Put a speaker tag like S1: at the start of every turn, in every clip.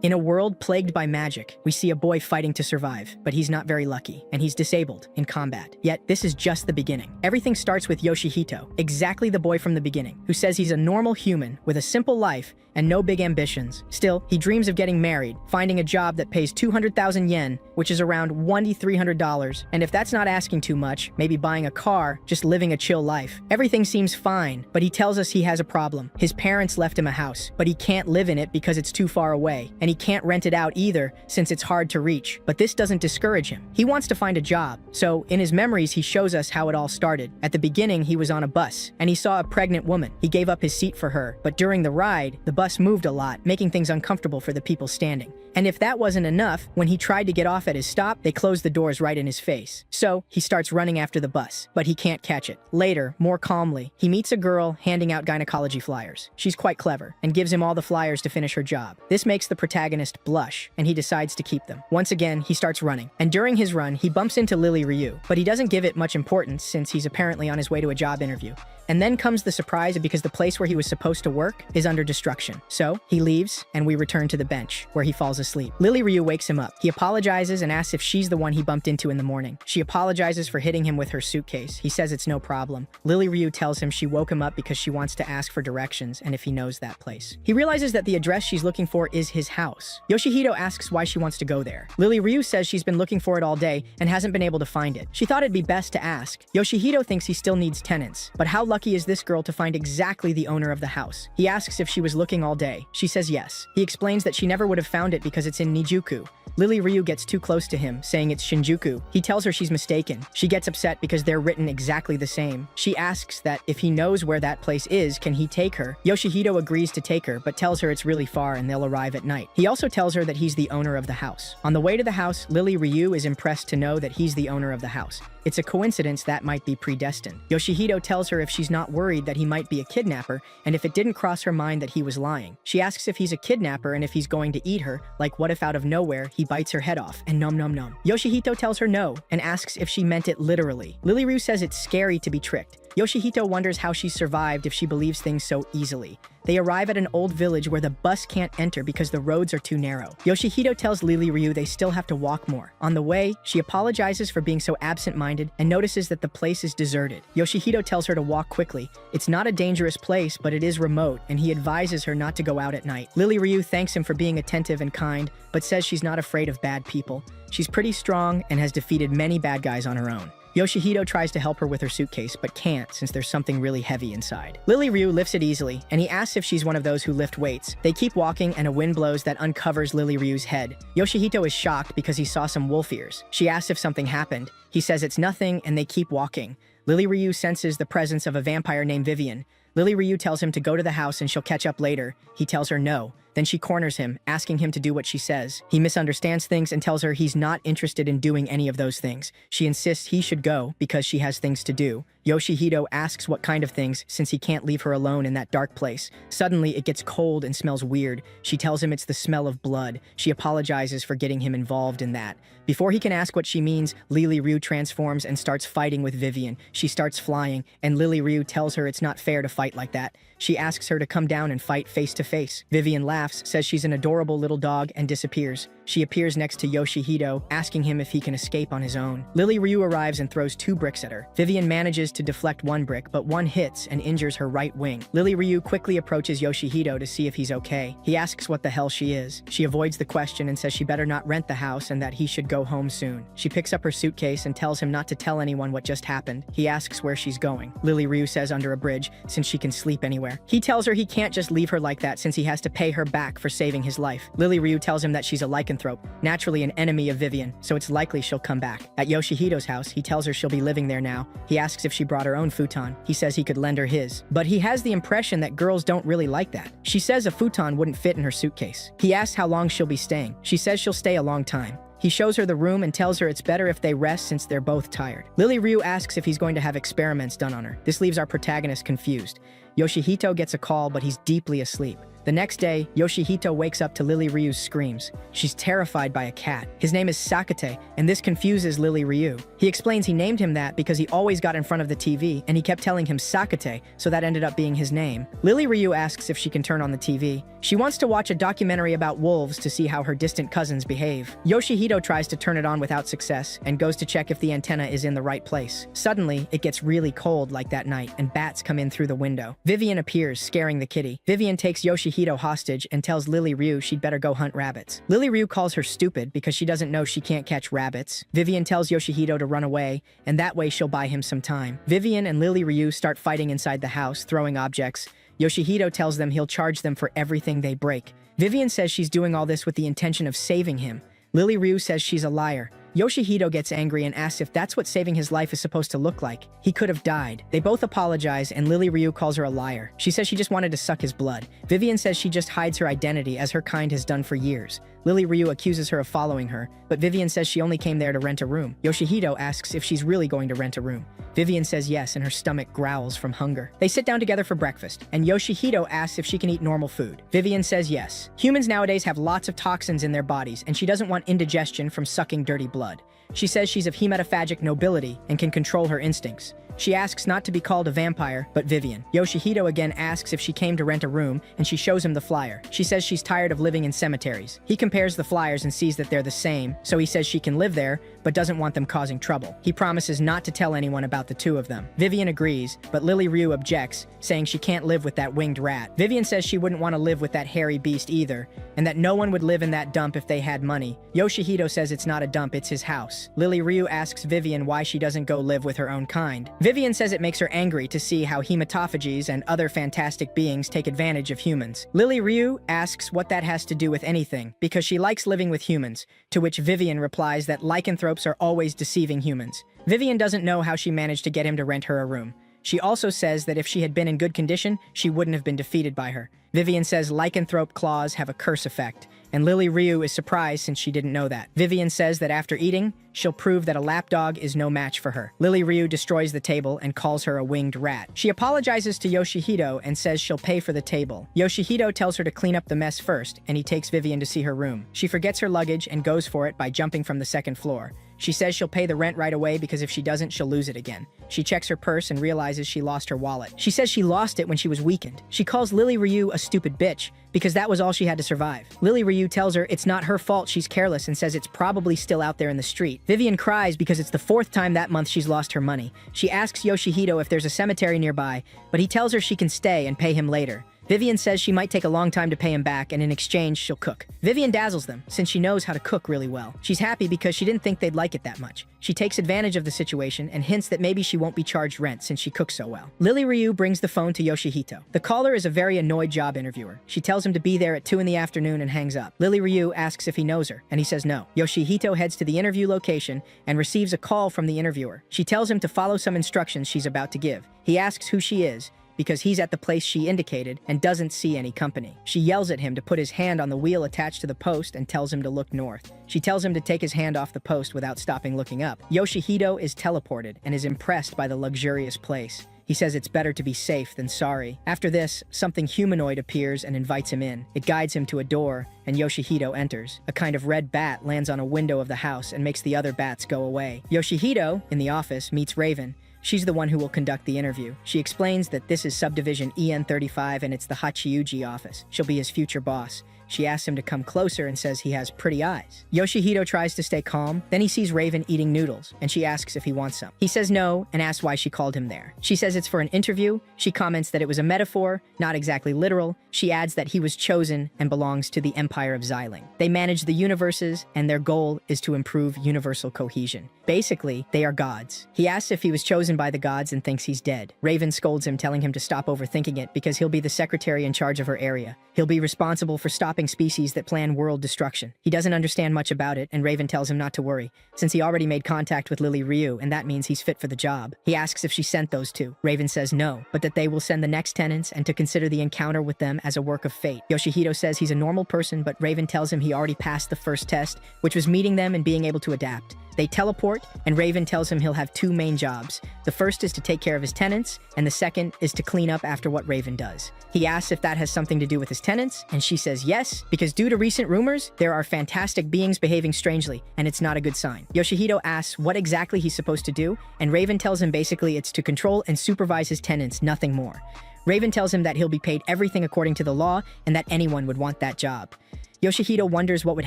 S1: In a world plagued by magic, we see a boy fighting to survive, but he's not very lucky, and he's disabled in combat. Yet, this is just the beginning. Everything starts with Yoshihito, exactly the boy from the beginning, who says he's a normal human with a simple life and no big ambitions. Still, he dreams of getting married, finding a job that pays 200,000 yen, which is around $2,300, and if that's not asking too much, maybe buying a car, just living a chill life. Everything seems fine, but he tells us he has a problem. His parents left him a house, but he can't live in it because it's too far away, and he can't rent it out either since it's hard to reach. But this doesn't discourage him. He wants to find a job, so in his memories he shows us how it all started. At the beginning, he was on a bus, and he saw a pregnant woman. He gave up his seat for her, but during the ride, the bus moved a lot, making things uncomfortable for the people standing. And if that wasn't enough, when he tried to get off at his stop, they closed the doors right in his face. So, he starts running after the bus, but he can't catch it. Later, more calmly, he meets a girl handing out gynecology flyers. She's quite clever, and gives him all the flyers to finish her job. This makes the protagonist blush, and he decides to keep them. Once again, he starts running, and during his run, he bumps into Lily Ryu, but he doesn't give it much importance since he's apparently on his way to a job interview. And then comes the surprise because the place where he was supposed to work is under destruction. So, he leaves, and we return to the bench, where he falls asleep. Lily Ryu wakes him up. He apologizes and asks if she's the one he bumped into in the morning. She apologizes for hitting him with her suitcase. He says it's no problem. Lily Ryu tells him she woke him up because she wants to ask for directions and if he knows that place. He realizes that the address she's looking for is his house. Yoshihito asks why she wants to go there. Lily Ryu says she's been looking for it all day and hasn't been able to find it. She thought it'd be best to ask. Yoshihito thinks he still needs tenants, but how lucky is this girl to find exactly the owner of the house? He asks if she was looking all day. She says yes. He explains that she never would have found it because it's in Nijuku. Lily Ryu gets too close to him, saying it's Shinjuku. He tells her she's mistaken. She gets upset because they're written exactly the same. She asks that if he knows where that place is, can he take her? Yoshihito agrees to take her, but tells her it's really far and they'll arrive at night. He also tells her that he's the owner of the house. On the way to the house, Lily Ryu is impressed to know that he's the owner of the house. It's a coincidence that might be predestined. Yoshihito tells her if she's not worried that he might be a kidnapper, and if it didn't cross her mind that he was lying. She asks if he's a kidnapper and if he's going to eat her, like what if out of nowhere he bites her head off and nom nom nom. Yoshihito tells her no, and asks if she meant it literally. Lily Ryu says it's scary to be tricked. Yoshihito wonders how she survived if she believes things so easily. They arrive at an old village where the bus can't enter because the roads are too narrow. Yoshihito tells Lily Ryu they still have to walk more. On the way, she apologizes for being so absent-minded and notices that the place is deserted. Yoshihito tells her to walk quickly. It's not a dangerous place, but it is remote, and he advises her not to go out at night. Lily Ryu thanks him for being attentive and kind, but says she's not afraid of bad people. She's pretty strong and has defeated many bad guys on her own. Yoshihito tries to help her with her suitcase, but can't since there's something really heavy inside. Lily Ryu lifts it easily, and he asks if she's one of those who lift weights. They keep walking, and a wind blows that uncovers Lily Ryu's head. Yoshihito is shocked because he saw some wolf ears. She asks if something happened. He says it's nothing, and they keep walking. Lily Ryu senses the presence of a vampire named Vivian. Lily Ryu tells him to go to the house and she'll catch up later. He tells her no. Then she corners him, asking him to do what she says. He misunderstands things and tells her he's not interested in doing any of those things. She insists he should go because she has things to do. Yoshihito asks what kind of things since he can't leave her alone in that dark place. Suddenly, it gets cold and smells weird. She tells him it's the smell of blood. She apologizes for getting him involved in that. Before he can ask what she means, Lily Ryu transforms and starts fighting with Vivian. She starts flying, and Lily Ryu tells her it's not fair to fight like that. She asks her to come down and fight face to face. Vivian laughs, says she's an adorable little dog, and disappears. She appears next to Yoshihito, asking him if he can escape on his own. Lily Ryu arrives and throws 2 bricks at her. Vivian manages to deflect 1 brick, but 1 hits and injures her right wing. Lily Ryu quickly approaches Yoshihito to see if he's okay. He asks what the hell she is. She avoids the question and says she better not rent the house and that he should go home soon. She picks up her suitcase and tells him not to tell anyone what just happened. He asks where she's going. Lily Ryu says under a bridge, since she can sleep anywhere. He tells her he can't just leave her like that since he has to pay her back for saving his life. Lily Ryu tells him that she's a lycanthrope, naturally an enemy of Vivian, so it's likely she'll come back. At Yoshihito's house, he tells her she'll be living there now. He asks if she brought her own futon. He says he could lend her his. But he has the impression that girls don't really like that. She says a futon wouldn't fit in her suitcase. He asks how long she'll be staying. She says she'll stay a long time. He shows her the room and tells her it's better if they rest since they're both tired. Lily Ryu asks if he's going to have experiments done on her. This leaves our protagonist confused. Yoshihito gets a call, but he's deeply asleep. The next day, Yoshihito wakes up to Lily Ryu's screams. She's terrified by a cat. His name is Sakate, and this confuses Lily Ryu. He explains he named him that because he always got in front of the TV, and he kept telling him Sakate, so that ended up being his name. Lily Ryu asks if she can turn on the TV. She wants to watch a documentary about wolves to see how her distant cousins behave. Yoshihito tries to turn it on without success, and goes to check if the antenna is in the right place. Suddenly, it gets really cold like that night, and bats come in through the window. Vivian appears, scaring the kitty. Vivian takes Yoshihito hostage and tells Lily Ryu she'd better go hunt rabbits. Lily Ryu calls her stupid because she doesn't know she can't catch rabbits. Vivian tells Yoshihito to run away, and that way she'll buy him some time. Vivian and Lily Ryu start fighting inside the house, throwing objects. Yoshihito tells them he'll charge them for everything they break. Vivian says she's doing all this with the intention of saving him. Lily Ryu says she's a liar. Yoshihito gets angry and asks if that's what saving his life is supposed to look like. He could have died. They both apologize, and Lily Ryu calls her a liar. She says she just wanted to suck his blood. Vivian says she just hides her identity as her kind has done for years. Lily Ryu accuses her of following her, but Vivian says she only came there to rent a room. Yoshihito asks if she's really going to rent a room. Vivian says yes, and her stomach growls from hunger. They sit down together for breakfast, and Yoshihito asks if she can eat normal food. Vivian says yes. Humans nowadays have lots of toxins in their bodies, and she doesn't want indigestion from sucking dirty blood. She says she's of hematophagic nobility and can control her instincts. She asks not to be called a vampire, but Vivian. Yoshihito again asks if she came to rent a room, and she shows him the flyer. She says she's tired of living in cemeteries. He compares the flyers and sees that they're the same, so he says she can live there, but doesn't want them causing trouble. He promises not to tell anyone about the two of them. Vivian agrees, but Lily Ryu objects, saying she can't live with that winged rat. Vivian says she wouldn't want to live with that hairy beast either, and that no one would live in that dump if they had money. Yoshihito says it's not a dump, it's his house. Lily Ryu asks Vivian why she doesn't go live with her own kind. Vivian says it makes her angry to see how hematophages and other fantastic beings take advantage of humans. Lily Ryu asks what that has to do with anything, because she likes living with humans, to which Vivian replies that lycanthropes are always deceiving humans. Vivian doesn't know how she managed to get him to rent her a room. She also says that if she had been in good condition, she wouldn't have been defeated by her. Vivian says lycanthrope claws have a curse effect, and Lily Ryu is surprised since she didn't know that. Vivian says that after eating, she'll prove that a lapdog is no match for her. Lily Ryu destroys the table and calls her a winged rat. She apologizes to Yoshihito and says she'll pay for the table. Yoshihito tells her to clean up the mess first, and he takes Vivian to see her room. She forgets her luggage and goes for it by jumping from the second floor. She says she'll pay the rent right away because if she doesn't, she'll lose it again. She checks her purse and realizes she lost her wallet. She says she lost it when she was weakened. She calls Lily Ryu a stupid bitch because that was all she had to survive. Lily Ryu tells her it's not her fault she's careless and says it's probably still out there in the street. Vivian cries because it's the 4th time that month she's lost her money. She asks Yoshihito if there's a cemetery nearby, but he tells her she can stay and pay him later. Vivian says she might take a long time to pay him back, and in exchange, she'll cook. Vivian dazzles them, since she knows how to cook really well. She's happy because she didn't think they'd like it that much. She takes advantage of the situation and hints that maybe she won't be charged rent since she cooks so well. Lily Ryu brings the phone to Yoshihito. The caller is a very annoyed job interviewer. She tells him to be there at 2 in the afternoon and hangs up. Lily Ryu asks if he knows her, and he says no. Yoshihito heads to the interview location and receives a call from the interviewer. She tells him to follow some instructions she's about to give. He asks who she is, because he's at the place she indicated and doesn't see any company. She yells at him to put his hand on the wheel attached to the post and tells him to look north. She tells him to take his hand off the post without stopping looking up. Yoshihito is teleported and is impressed by the luxurious place. He says it's better to be safe than sorry. After this, something humanoid appears and invites him in. It guides him to a door, and Yoshihito enters. A kind of red bat lands on a window of the house and makes the other bats go away. Yoshihito, in the office, meets Raven. She's the one who will conduct the interview. She explains that this is subdivision EN35 and it's the Hachiuji office. She'll be his future boss. She asks him to come closer and says he has pretty eyes. Yoshihito tries to stay calm, then he sees Raven eating noodles, and she asks if he wants some. He says no, and asks why she called him there. She says it's for an interview. She comments that it was a metaphor, not exactly literal. She adds that he was chosen and belongs to the Empire of Xiling. They manage the universes, and their goal is to improve universal cohesion. Basically, they are gods. He asks if he was chosen by the gods and thinks he's dead. Raven scolds him, telling him to stop overthinking it because he'll be the secretary in charge of her area. He'll be responsible for stopping kidnapping species that plan world destruction. He doesn't understand much about it, and Raven tells him not to worry, since he already made contact with Lily Ryu, and that means he's fit for the job. He asks if she sent those two. Raven says no, but that they will send the next tenants and to consider the encounter with them as a work of fate. Yoshihito says he's a normal person, but Raven tells him he already passed the first test, which was meeting them and being able to adapt. They teleport, and Raven tells him he'll have two main jobs. The first is to take care of his tenants, and the second is to clean up after what Raven does. He asks if that has something to do with his tenants, and she says yes, because due to recent rumors, there are fantastic beings behaving strangely, and it's not a good sign. Yoshihito asks what exactly he's supposed to do, and Raven tells him basically it's to control and supervise his tenants, nothing more. Raven tells him that he'll be paid everything according to the law, and that anyone would want that job. Yoshihito wonders what would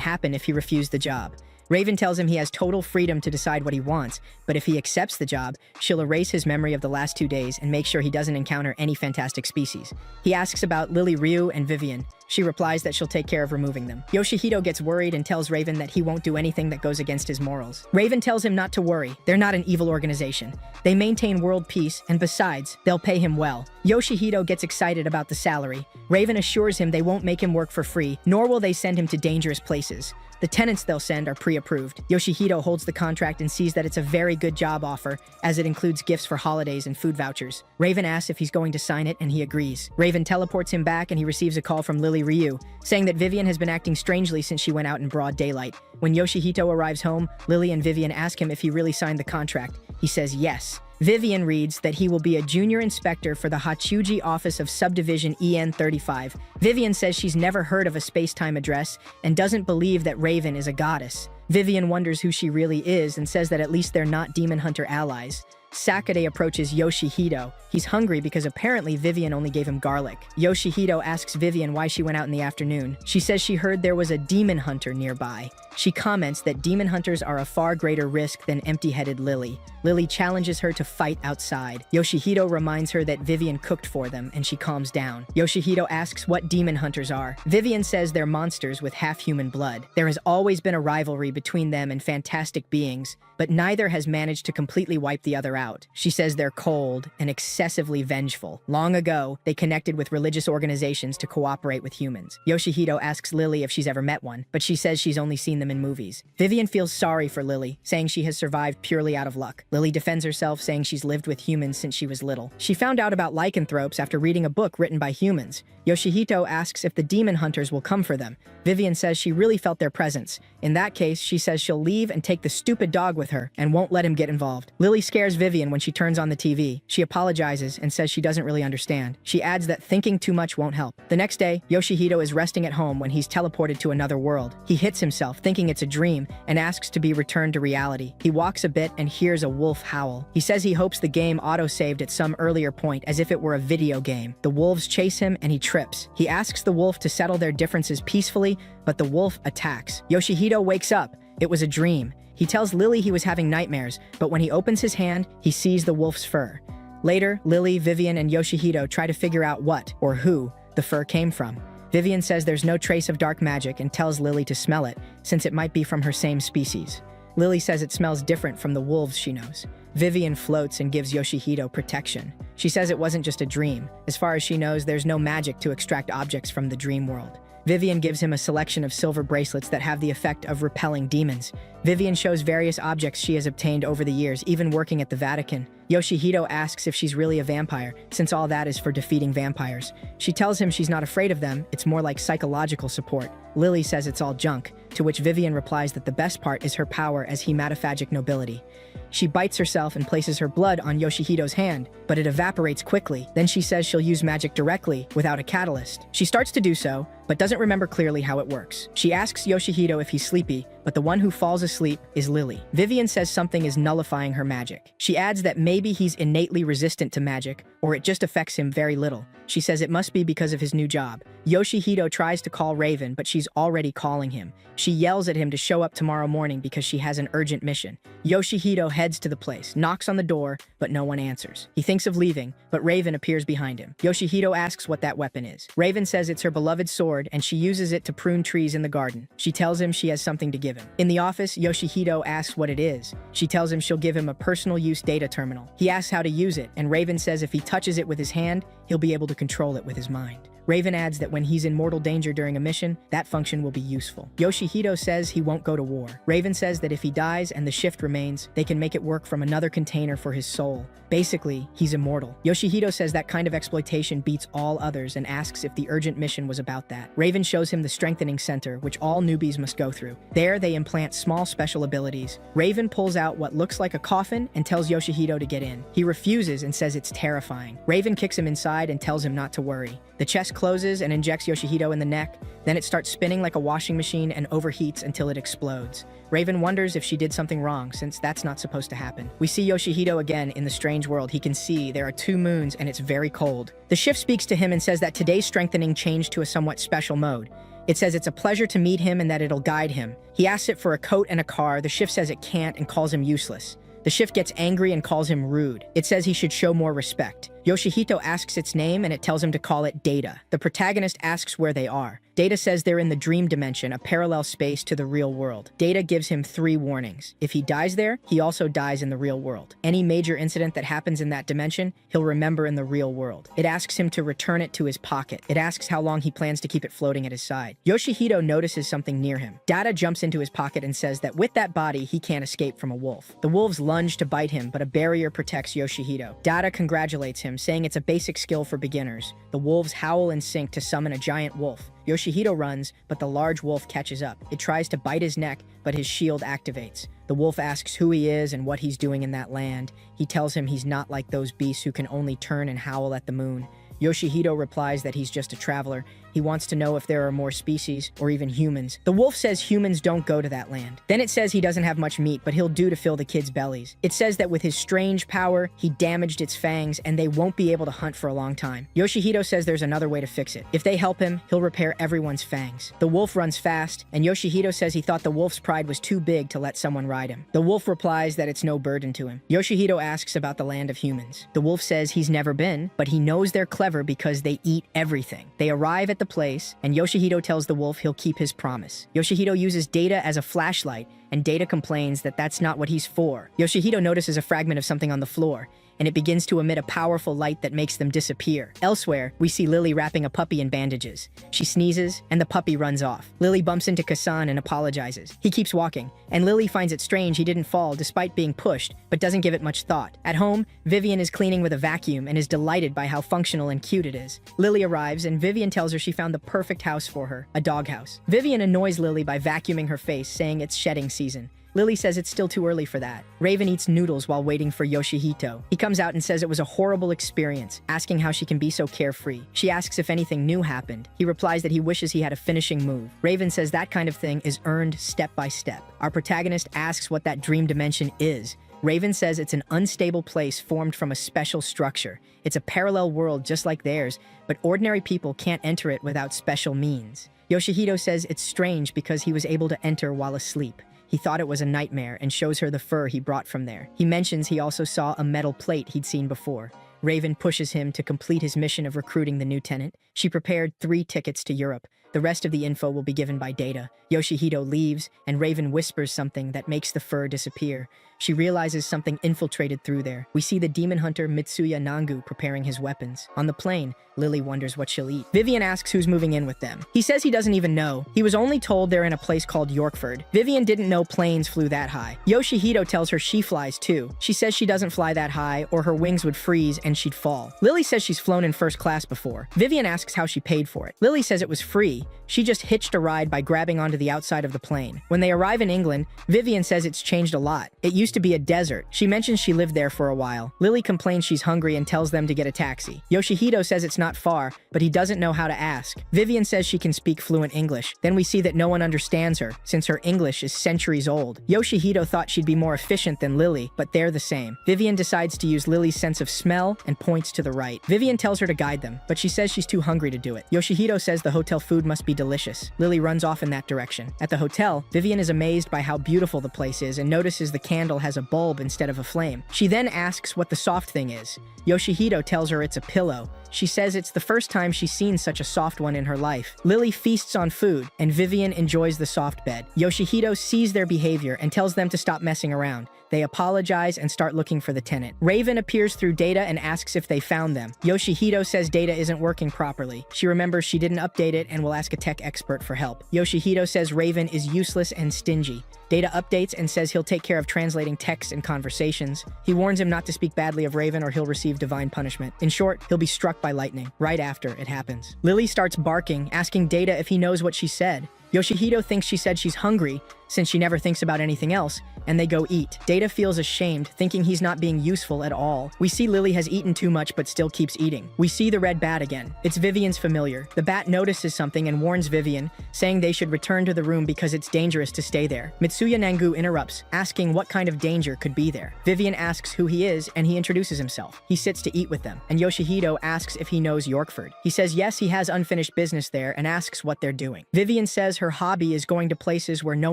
S1: happen if he refused the job. Raven tells him he has total freedom to decide what he wants, but if he accepts the job, she'll erase his memory of the last 2 days and make sure he doesn't encounter any fantastic species. He asks about Lily Ryu and Vivian. She replies that she'll take care of removing them. Yoshihito gets worried and tells Raven that he won't do anything that goes against his morals. Raven tells him not to worry. They're not an evil organization. They maintain world peace, and besides, they'll pay him well. Yoshihito gets excited about the salary. Raven assures him they won't make him work for free, nor will they send him to dangerous places. The tenants they'll send are pre-approved. Yoshihito holds the contract and sees that it's a very good job offer, as it includes gifts for holidays and food vouchers. Raven asks if he's going to sign it, and he agrees. Raven teleports him back, and he receives a call from Lily Ryu, saying that Vivian has been acting strangely since she went out in broad daylight. When Yoshihito arrives home, Lily and Vivian ask him if he really signed the contract. He says yes. Vivian reads that he will be a junior inspector for the Hachuji office of subdivision EN35. Vivian says she's never heard of a space-time address and doesn't believe that Raven is a goddess. Vivian wonders who she really is and says that at least they're not demon hunter allies. Sakade approaches Yoshihito. He's hungry because apparently Vivian only gave him garlic. Yoshihito asks Vivian why she went out in the afternoon. She says she heard there was a demon hunter nearby. She comments that demon hunters are a far greater risk than empty-headed Lily. Lily challenges her to fight outside. Yoshihito reminds her that Vivian cooked for them, and she calms down. Yoshihito asks what demon hunters are. Vivian says they're monsters with half-human blood. There has always been a rivalry between them and fantastic beings, but neither has managed to completely wipe the other out. She says they're cold and excessively vengeful. Long ago, they connected with religious organizations to cooperate with humans. Yoshihito asks Lily if she's ever met one, but she says she's only seen them in movies. Vivian feels sorry for Lily, saying she has survived purely out of luck. Lily defends herself, saying she's lived with humans since she was little. She found out about lycanthropes after reading a book written by humans. Yoshihito asks if the demon hunters will come for them. Vivian says she really felt their presence. In that case, she says she'll leave and take the stupid dog with her and won't let him get involved. Lily scares Vivian when she turns on the TV. She apologizes and says she doesn't really understand. She adds that thinking too much won't help. The next day, Yoshihito is resting at home when he's teleported to another world. He hits himself, thinking it's a dream, and asks to be returned to reality. He walks a bit and hears a wolf howl. He says he hopes the game auto-saved at some earlier point as if it were a video game. The wolves chase him and he trips. He asks the wolf to settle their differences peacefully, but the wolf attacks. Yoshihito wakes up. It was a dream. He tells Lily he was having nightmares, but when he opens his hand, he sees the wolf's fur. Later, Lily, Vivian, and Yoshihito try to figure out what, or who, the fur came from. Vivian says there's no trace of dark magic and tells Lily to smell it, since it might be from her same species. Lily says it smells different from the wolves she knows. Vivian floats and gives Yoshihito protection. She says it wasn't just a dream. As far as she knows, there's no magic to extract objects from the dream world. Vivian gives him a selection of silver bracelets that have the effect of repelling demons. Vivian shows various objects she has obtained over the years, even working at the Vatican. Yoshihito asks if she's really a vampire, since all that is for defeating vampires. She tells him she's not afraid of them, it's more like psychological support. Lily says it's all junk, to which Vivian replies that the best part is her power as hematophagic nobility. She bites herself and places her blood on Yoshihito's hand, but it evaporates quickly. Then she says she'll use magic directly, without a catalyst. She starts to do so, but doesn't remember clearly how it works. She asks Yoshihito if he's sleepy, but the one who falls asleep is Lily. Vivian says something is nullifying her magic. She adds that maybe he's innately resistant to magic, or it just affects him very little. She says it must be because of his new job. Yoshihito tries to call Raven, but she's already calling him. She yells at him to show up tomorrow morning because she has an urgent mission. Yoshihito heads to the place, knocks on the door, but no one answers. He thinks of leaving, but Raven appears behind him. Yoshihito asks what that weapon is. Raven says it's her beloved sword, and she uses it to prune trees in the garden. She tells him she has something to give him. In the office, Yoshihito asks what it is. She tells him she'll give him a personal use data terminal. He asks how to use it, and Raven says if he touches it with his hand, he'll be able to control it with his mind. Raven adds that when he's in mortal danger during a mission, that function will be useful. Yoshihito says he won't go to war. Raven says that if he dies and the shift remains, they can make it work from another container for his soul. Basically, he's immortal. Yoshihito says that kind of exploitation beats all others and asks if the urgent mission was about that. Raven shows him the strengthening center, which all newbies must go through. There, they implant small special abilities. Raven pulls out what looks like a coffin and tells Yoshihito to get in. He refuses and says it's terrifying. Raven kicks him inside and tells him not to worry. The chest closes and injects Yoshihito in the neck. Then it starts spinning like a washing machine and overheats until it explodes. Raven wonders if she did something wrong, since that's not supposed to happen. We see Yoshihito again in the strange world. He can see there are 2 moons and it's very cold. The shift speaks to him and says that today's strengthening changed to a somewhat special mode. It says it's a pleasure to meet him and that it'll guide him. He asks it for a coat and a car. The shift says it can't and calls him useless. The shift gets angry and calls him rude. It says he should show more respect. Yoshihito asks its name and it tells him to call it Data. The protagonist asks where they are. Data says they're in the dream dimension, a parallel space to the real world. Data gives him 3 warnings. If he dies there, he also dies in the real world. Any major incident that happens in that dimension, he'll remember in the real world. It asks him to return it to his pocket. It asks how long he plans to keep it floating at his side. Yoshihito notices something near him. Data jumps into his pocket and says that with that body, he can't escape from a wolf. The wolves lunge to bite him, but a barrier protects Yoshihito. Data congratulates him, saying it's a basic skill for beginners. The wolves howl in sync to summon a giant wolf. Yoshihito runs, but the large wolf catches up. It tries to bite his neck, but his shield activates. The wolf asks who he is and what he's doing in that land. He tells him he's not like those beasts who can only turn and howl at the moon. Yoshihito replies that he's just a traveler. He wants to know if there are more species, or even humans. The wolf says humans don't go to that land. Then it says he doesn't have much meat, but he'll do to fill the kids' bellies. It says that with his strange power, he damaged its fangs, and they won't be able to hunt for a long time. Yoshihito says there's another way to fix it. If they help him, he'll repair everyone's fangs. The wolf runs fast, and Yoshihito says he thought the wolf's pride was too big to let someone ride him. The wolf replies that it's no burden to him. Yoshihito asks about the land of humans. The wolf says he's never been, but he knows they're clever because they eat everything. They arrive at the place, and Yoshihito tells the wolf he'll keep his promise. Yoshihito uses Data as a flashlight, and Data complains that that's not what he's for. Yoshihito notices a fragment of something on the floor, and it begins to emit a powerful light that makes them disappear. Elsewhere, we see Lily wrapping a puppy in bandages. She sneezes, and the puppy runs off. Lily bumps into Kasan and apologizes. He keeps walking, and Lily finds it strange he didn't fall despite being pushed, but doesn't give it much thought. At home, Vivian is cleaning with a vacuum and is delighted by how functional and cute it is. Lily arrives, and Vivian tells her she found the perfect house for her, a doghouse. Vivian annoys Lily by vacuuming her face, saying it's shedding season. Lily says it's still too early for that. Raven eats noodles while waiting for Yoshihito. He comes out and says it was a horrible experience, asking how she can be so carefree. She asks if anything new happened. He replies that he wishes he had a finishing move. Raven says that kind of thing is earned step by step. Our protagonist asks what that dream dimension is. Raven says it's an unstable place formed from a special structure. It's a parallel world just like theirs, but ordinary people can't enter it without special means. Yoshihito says it's strange because he was able to enter while asleep. He thought it was a nightmare and shows her the fur he brought from there. He mentions he also saw a metal plate he'd seen before. Raven pushes him to complete his mission of recruiting the new tenant. She prepared 3 tickets to Europe. The rest of the info will be given by Data. Yoshihito leaves, and Raven whispers something that makes the fur disappear. She realizes something infiltrated through there. We see the demon hunter Mitsuya Nangu preparing his weapons. On the plane, Lily wonders what she'll eat. Vivian asks who's moving in with them. He says he doesn't even know. He was only told they're in a place called Yorkford. Vivian didn't know planes flew that high. Yoshihito tells her she flies too. She says she doesn't fly that high, or her wings would freeze and she'd fall. Lily says she's flown in first class before. Vivian asks how she paid for it. Lily says it was free. She just hitched a ride by grabbing onto the outside of the plane. When they arrive in England, Vivian says it's changed a lot. It used to be a desert. She mentions she lived there for a while. Lily complains she's hungry and tells them to get a taxi. Yoshihito says it's not far, but he doesn't know how to ask. Vivian says she can speak fluent English. Then we see that no one understands her, since her English is centuries old. Yoshihito thought she'd be more efficient than Lily, but they're the same. Vivian decides to use Lily's sense of smell and points to the right. Vivian tells her to guide them, but she says she's too hungry to do it. Yoshihito says the hotel food must be delicious. Lily runs off in that direction. At the hotel, Vivian is amazed by how beautiful the place is and notices the candle has a bulb instead of a flame. She then asks what the soft thing is. Yoshihito tells her it's a pillow. She says it's the first time she's seen such a soft one in her life. Lily feasts on food, and Vivian enjoys the soft bed. Yoshihito sees their behavior and tells them to stop messing around. They apologize and start looking for the tenant. Raven appears through Data and asks if they found them. Yoshihito says Data isn't working properly. She remembers she didn't update it and will ask a tech expert for help. Yoshihito says Raven is useless and stingy. Data updates and says he'll take care of translating texts and conversations. He warns him not to speak badly of Raven or he'll receive divine punishment. In short, he'll be struck by lightning right after it happens. Lily starts barking, asking Data if he knows what she said. Yoshihito thinks she said she's hungry, since she never thinks about anything else, and they go eat. Data feels ashamed, thinking he's not being useful at all. We see Lily has eaten too much but still keeps eating. We see the red bat again. It's Vivian's familiar. The bat notices something and warns Vivian, saying they should return to the room because it's dangerous to stay there. Mitsuya Nangu interrupts, asking what kind of danger could be there. Vivian asks who he is, and he introduces himself. He sits to eat with them, and Yoshihito asks if he knows Yorkford. He says yes, he has unfinished business there, and asks what they're doing. Vivian says her hobby is going to places where no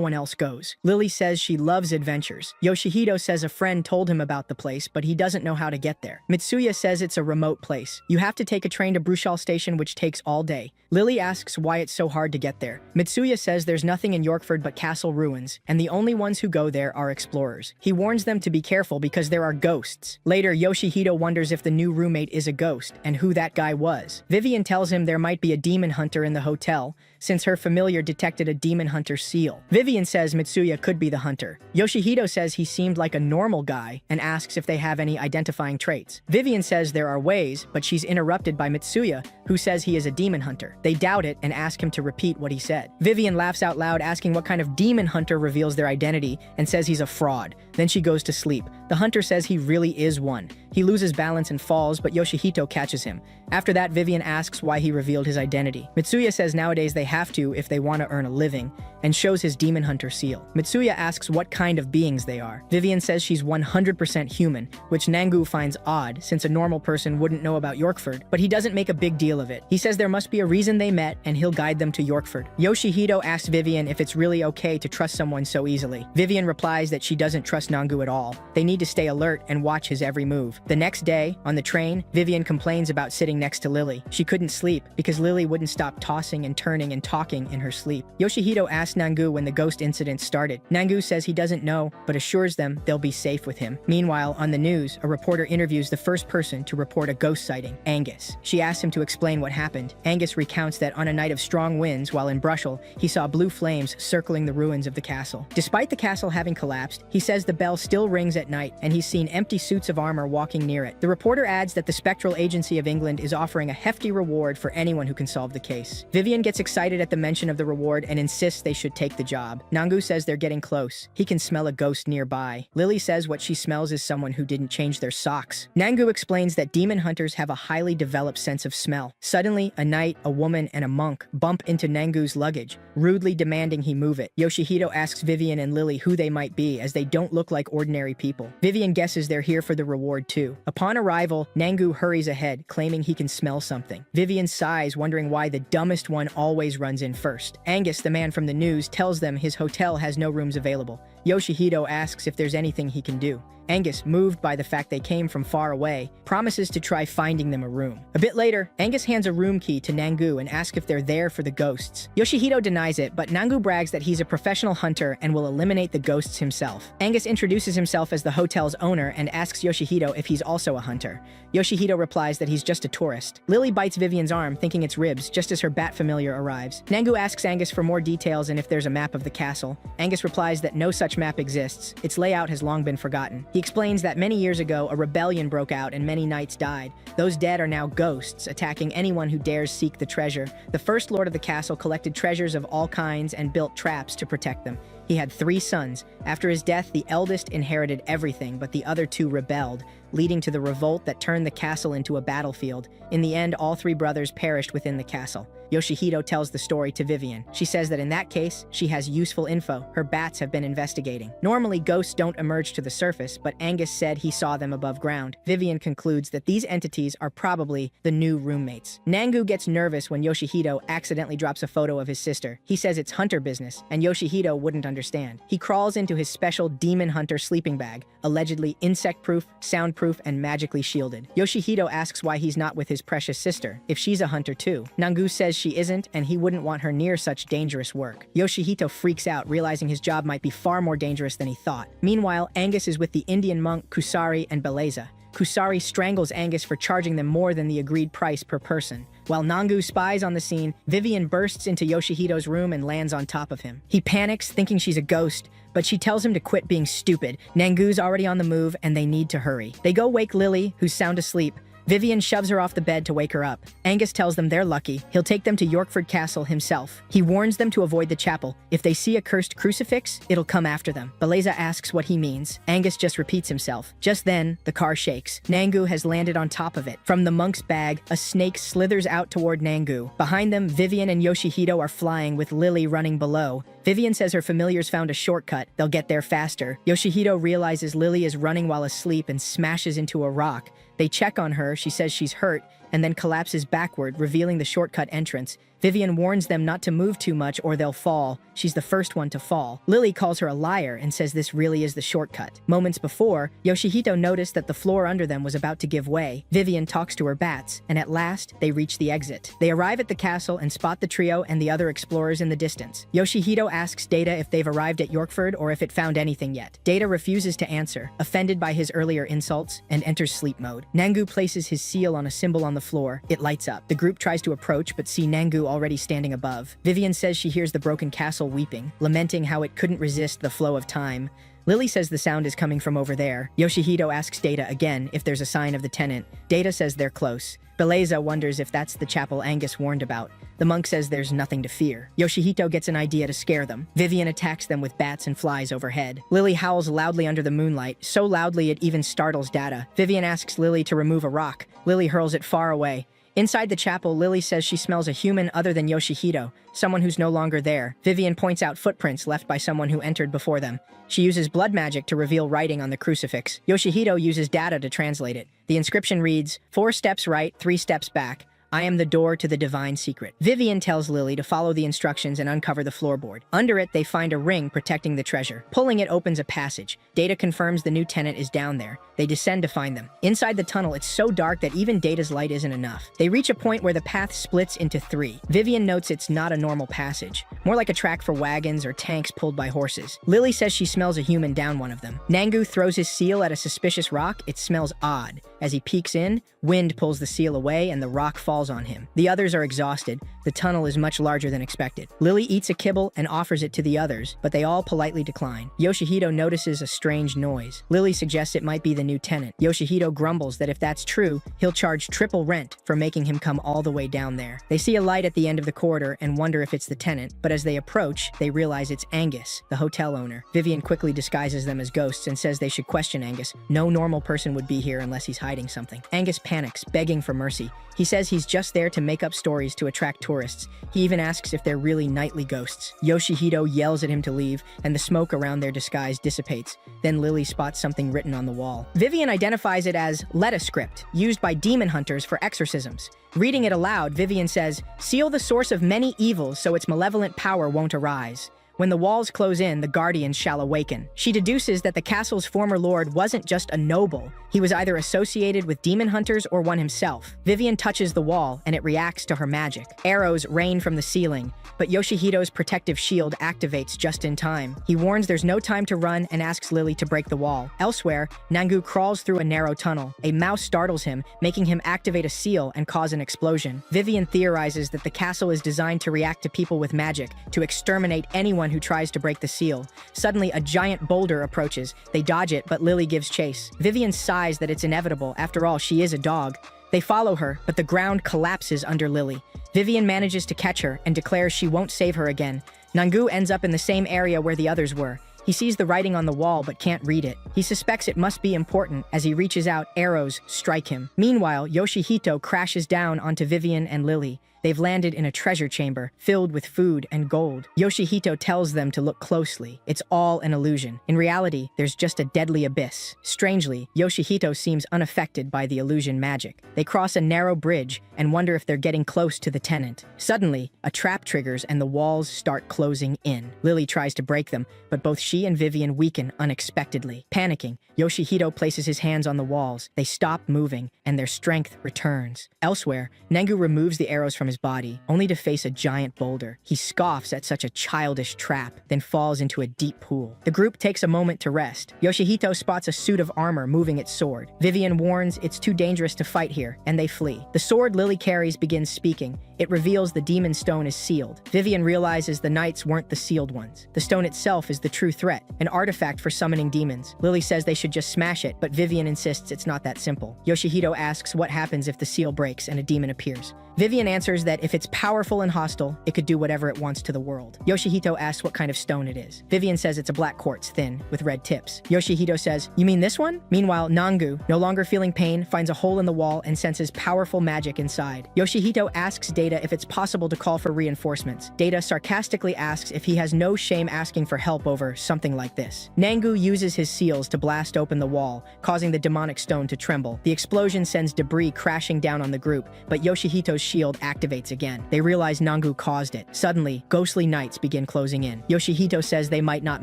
S1: one else goes. Lily says she loves adventures. Yoshihito says a friend told him about the place, but he doesn't know how to get there. Mitsuya says it's a remote place. You have to take a train to Bruchal Station, which takes all day. Lily asks why it's so hard to get there. Mitsuya says there's nothing in Yorkford but castle ruins, and the only ones who go there are explorers. He warns them to be careful because there are ghosts. Later, Yoshihito wonders if the new roommate is a ghost, and who that guy was. Vivian tells him there might be a demon hunter in the hotel, since her familiar detected a demon hunter seal. Vivian says Mitsuya could be the hunter. Yoshihito says he seemed like a normal guy, and asks if they have any identifying traits. Vivian says there are ways, but she's interrupted by Mitsuya, who says he is a demon hunter. They doubt it and ask him to repeat what he said. Vivian laughs out loud, asking what kind of demon hunter reveals their identity, and says he's a fraud. Then she goes to sleep. The hunter says he really is one. He loses balance and falls, but Yoshihito catches him. After that, Vivian asks why he revealed his identity. Mitsuya says nowadays they have to if they want to earn a living, and shows his demon hunter seal. Mitsuya asks what kind of beings they are. Vivian says she's 100% human, which Nangu finds odd, since a normal person wouldn't know about Yorkford, but he doesn't make a big deal of it. He says there must be a reason they met, and he'll guide them to Yorkford. Yoshihito asks Vivian if it's really okay to trust someone so easily. Vivian replies that she doesn't trust Nangu at all. They need to stay alert and watch his every move. The next day, on the train, Vivian complains about sitting next to Lily. She couldn't sleep because Lily wouldn't stop tossing and turning and talking in her sleep. Yoshihito asks Nangu when the ghost incident started. Nangu says he doesn't know, but assures them they'll be safe with him. Meanwhile, on the news, a reporter interviews the first person to report a ghost sighting, Angus. She asks him to explain what happened. Angus recounts that on a night of strong winds while in Bruchal, he saw blue flames circling the ruins of the castle. Despite the castle having collapsed, he says the bell still rings at night, and he's seen empty suits of armor walking near it. The reporter adds that the Spectral Agency of England is offering a hefty reward for anyone who can solve the case. Vivian gets excited at the mention of the reward and insists they should take the job. Nangu says they're getting close. He can smell a ghost nearby. Lily says what she smells is someone who didn't change their socks. Nangu explains that demon hunters have a highly developed sense of smell. Suddenly, a knight, a woman, and a monk bump into Nangu's luggage, rudely demanding he move it. Yoshihito asks Vivian and Lily who they might be, as they don't look like ordinary people. Vivian guesses they're here for the reward too. Upon arrival, Nangu hurries ahead, claiming he can smell something. Vivian sighs, wondering why the dumbest one always runs in first. Angus, the man from the news, tells them his hotel has no rooms available. Yoshihito asks if there's anything he can do. Angus, moved by the fact they came from far away, promises to try finding them a room. A bit later, Angus hands a room key to Nangu and asks if they're there for the ghosts. Yoshihito denies it, but Nangu brags that he's a professional hunter and will eliminate the ghosts himself. Angus introduces himself as the hotel's owner and asks Yoshihito if he's also a hunter. Yoshihito replies that he's just a tourist. Lily bites Vivian's arm, thinking it's ribs, just as her bat familiar arrives. Nangu asks Angus for more details and if there's a map of the castle. Angus replies that no such map exists. Its layout has long been forgotten. He explains that many years ago, a rebellion broke out and many knights died. Those dead are now ghosts, attacking anyone who dares seek the treasure. The first lord of the castle collected treasures of all kinds and built traps to protect them. He had 3 sons. After his death, the eldest inherited everything, but the other 2 rebelled, leading to the revolt that turned the castle into a battlefield. In the end, all 3 brothers perished within the castle. Yoshihito tells the story to Vivian. She says that in that case, she has useful info. Her bats have been investigating. Normally, ghosts don't emerge to the surface, but Angus said he saw them above ground. Vivian concludes that these entities are probably the new roommates. Nangu gets nervous when Yoshihito accidentally drops a photo of his sister. He says it's hunter business, and Yoshihito wouldn't understand. He crawls into his special Demon Hunter sleeping bag, allegedly insect-proof, soundproof, and magically shielded. Yoshihito asks why he's not with his precious sister, if she's a hunter too. Nangu says she isn't, and he wouldn't want her near such dangerous work. Yoshihito freaks out, realizing his job might be far more dangerous than he thought. Meanwhile, Angus is with the Indian monk Kusari and Beleza. Kusari strangles Angus for charging them more than the agreed price per person. While Nangu spies on the scene, Vivian bursts into Yoshihito's room and lands on top of him. He panics, thinking she's a ghost, but she tells him to quit being stupid. Nangu's already on the move, and they need to hurry. They go wake Lily, who's sound asleep. Vivian shoves her off the bed to wake her up. Angus tells them they're lucky. He'll take them to Yorkford Castle himself. He warns them to avoid the chapel. If they see a cursed crucifix, it'll come after them. Beleza asks what he means. Angus just repeats himself. Just then, the car shakes. Nangu has landed on top of it. From the monk's bag, a snake slithers out toward Nangu. Behind them, Vivian and Yoshihito are flying, with Lily running below. Vivian says her familiars found a shortcut. They'll get there faster. Yoshihito realizes Lily is running while asleep and smashes into a rock. They check on her, she says she's hurt, and then collapses backward, revealing the shortcut entrance. Vivian warns them not to move too much or they'll fall. She's the first one to fall. Lily calls her a liar and says this really is the shortcut. Moments before, Yoshihito noticed that the floor under them was about to give way. Vivian talks to her bats, and at last, they reach the exit. They arrive at the castle and spot the trio and the other explorers in the distance. Yoshihito asks Data if they've arrived at Yorkford or if it found anything yet. Data refuses to answer, offended by his earlier insults, and enters sleep mode. Nangu places his seal on a symbol on the floor. It lights up. The group tries to approach, but see Nangu already standing above. Vivian says she hears the broken castle weeping, lamenting how it couldn't resist the flow of time. Lily says the sound is coming from over there. Yoshihito asks Data again if there's a sign of the tenant. Data says they're close. Beleza wonders if that's the chapel Angus warned about. The monk says there's nothing to fear. Yoshihito gets an idea to scare them. Vivian attacks them with bats and flies overhead. Lily howls loudly under the moonlight, so loudly it even startles Data. Vivian asks Lily to remove a rock. Lily hurls it far away. Inside the chapel, Lily says she smells a human other than Yoshihito, someone who's no longer there. Vivian points out footprints left by someone who entered before them. She uses blood magic to reveal writing on the crucifix. Yoshihito uses Data to translate it. The inscription reads, 4 steps right, 3 steps back. I am the door to the divine secret. Vivian tells Lily to follow the instructions and uncover the floorboard. Under it, they find a ring protecting the treasure. Pulling it opens a passage. Data confirms the new tenant is down there. They descend to find them. Inside the tunnel, it's so dark that even Data's light isn't enough. They reach a point where the path splits into 3. Vivian notes it's not a normal passage, more like a track for wagons or tanks pulled by horses. Lily says she smells a human down one of them. Nangu throws his seal at a suspicious rock. It smells odd. As he peeks in, wind pulls the seal away and the rock falls on him. The others are exhausted. The tunnel is much larger than expected. Lily eats a kibble and offers it to the others, but they all politely decline. Yoshihito notices a strange noise. Lily suggests it might be the new tenant. Yoshihito grumbles that if that's true, he'll charge triple rent for making him come all the way down there. They see a light at the end of the corridor and wonder if it's the tenant, but as they approach, they realize it's Angus, the hotel owner. Vivian quickly disguises them as ghosts and says they should question Angus. No normal person would be here unless he's hiding something. Angus panics, begging for mercy. He says he's just there to make up stories to attract tourists. He even asks if they're really nightly ghosts. Yoshihito yells at him to leave, and the smoke around their disguise dissipates. Then Lily spots something written on the wall. Vivian identifies it as Letascript, used by demon hunters for exorcisms. Reading it aloud, Vivian says, "Seal the source of many evils so its malevolent power won't arise. When the walls close in, the guardians shall awaken." She deduces that the castle's former lord wasn't just a noble. He was either associated with demon hunters or one himself. Vivian touches the wall, and it reacts to her magic. Arrows rain from the ceiling, but Yoshihito's protective shield activates just in time. He warns there's no time to run and asks Lily to break the wall. Elsewhere, Nangu crawls through a narrow tunnel. A mouse startles him, making him activate a seal and cause an explosion. Vivian theorizes that the castle is designed to react to people with magic, to exterminate anyone who tries to break the seal. Suddenly, a giant boulder approaches. They dodge it, but Lily gives chase. Vivian sighs that it's inevitable. After all, she is a dog. They follow her, but the ground collapses under Lily. Vivian manages to catch her and declares she won't save her again. Nangu ends up in the same area where the others were. He sees the writing on the wall but can't read it. He suspects it must be important. As he reaches out, arrows strike him. Meanwhile, Yoshihito crashes down onto Vivian and Lily. They've landed in a treasure chamber filled with food and gold. Yoshihito tells them to look closely. It's all an illusion. In reality, there's just a deadly abyss. Strangely, Yoshihito seems unaffected by the illusion magic. They cross a narrow bridge and wonder if they're getting close to the tenant. Suddenly, a trap triggers and the walls start closing in. Lily tries to break them, but both she and Vivian weaken unexpectedly. Panicking, Yoshihito places his hands on the walls. They stop moving, and their strength returns. Elsewhere, Nengu removes the arrows from his body, only to face a giant boulder. He scoffs at such a childish trap, then falls into a deep pool. The group takes a moment to rest. Yoshihito spots a suit of armor moving its sword. Vivian warns it's too dangerous to fight here, and they flee. The sword Lily carries begins speaking. It reveals the demon stone is sealed. Vivian realizes the knights weren't the sealed ones. The stone itself is the true threat, an artifact for summoning demons. Lily says they should just smash it, but Vivian insists it's not that simple. Yoshihito asks what happens if the seal breaks and a demon appears. Vivian answers that if it's powerful and hostile, it could do whatever it wants to the world. Yoshihito asks what kind of stone it is. Vivian says it's a black quartz, thin, with red tips. Yoshihito says, "You mean this one?" Meanwhile, Nangu, no longer feeling pain, finds a hole in the wall and senses powerful magic inside. Yoshihito asks Data if it's possible to call for reinforcements. Data sarcastically asks if he has no shame asking for help over something like this. Nangu uses his seals to blast open the wall, causing the demonic stone to tremble. The explosion sends debris crashing down on the group, but Yoshihito's shield activates again. They realize Nangu caused it. Suddenly, ghostly knights begin closing in. Yoshihito says they might not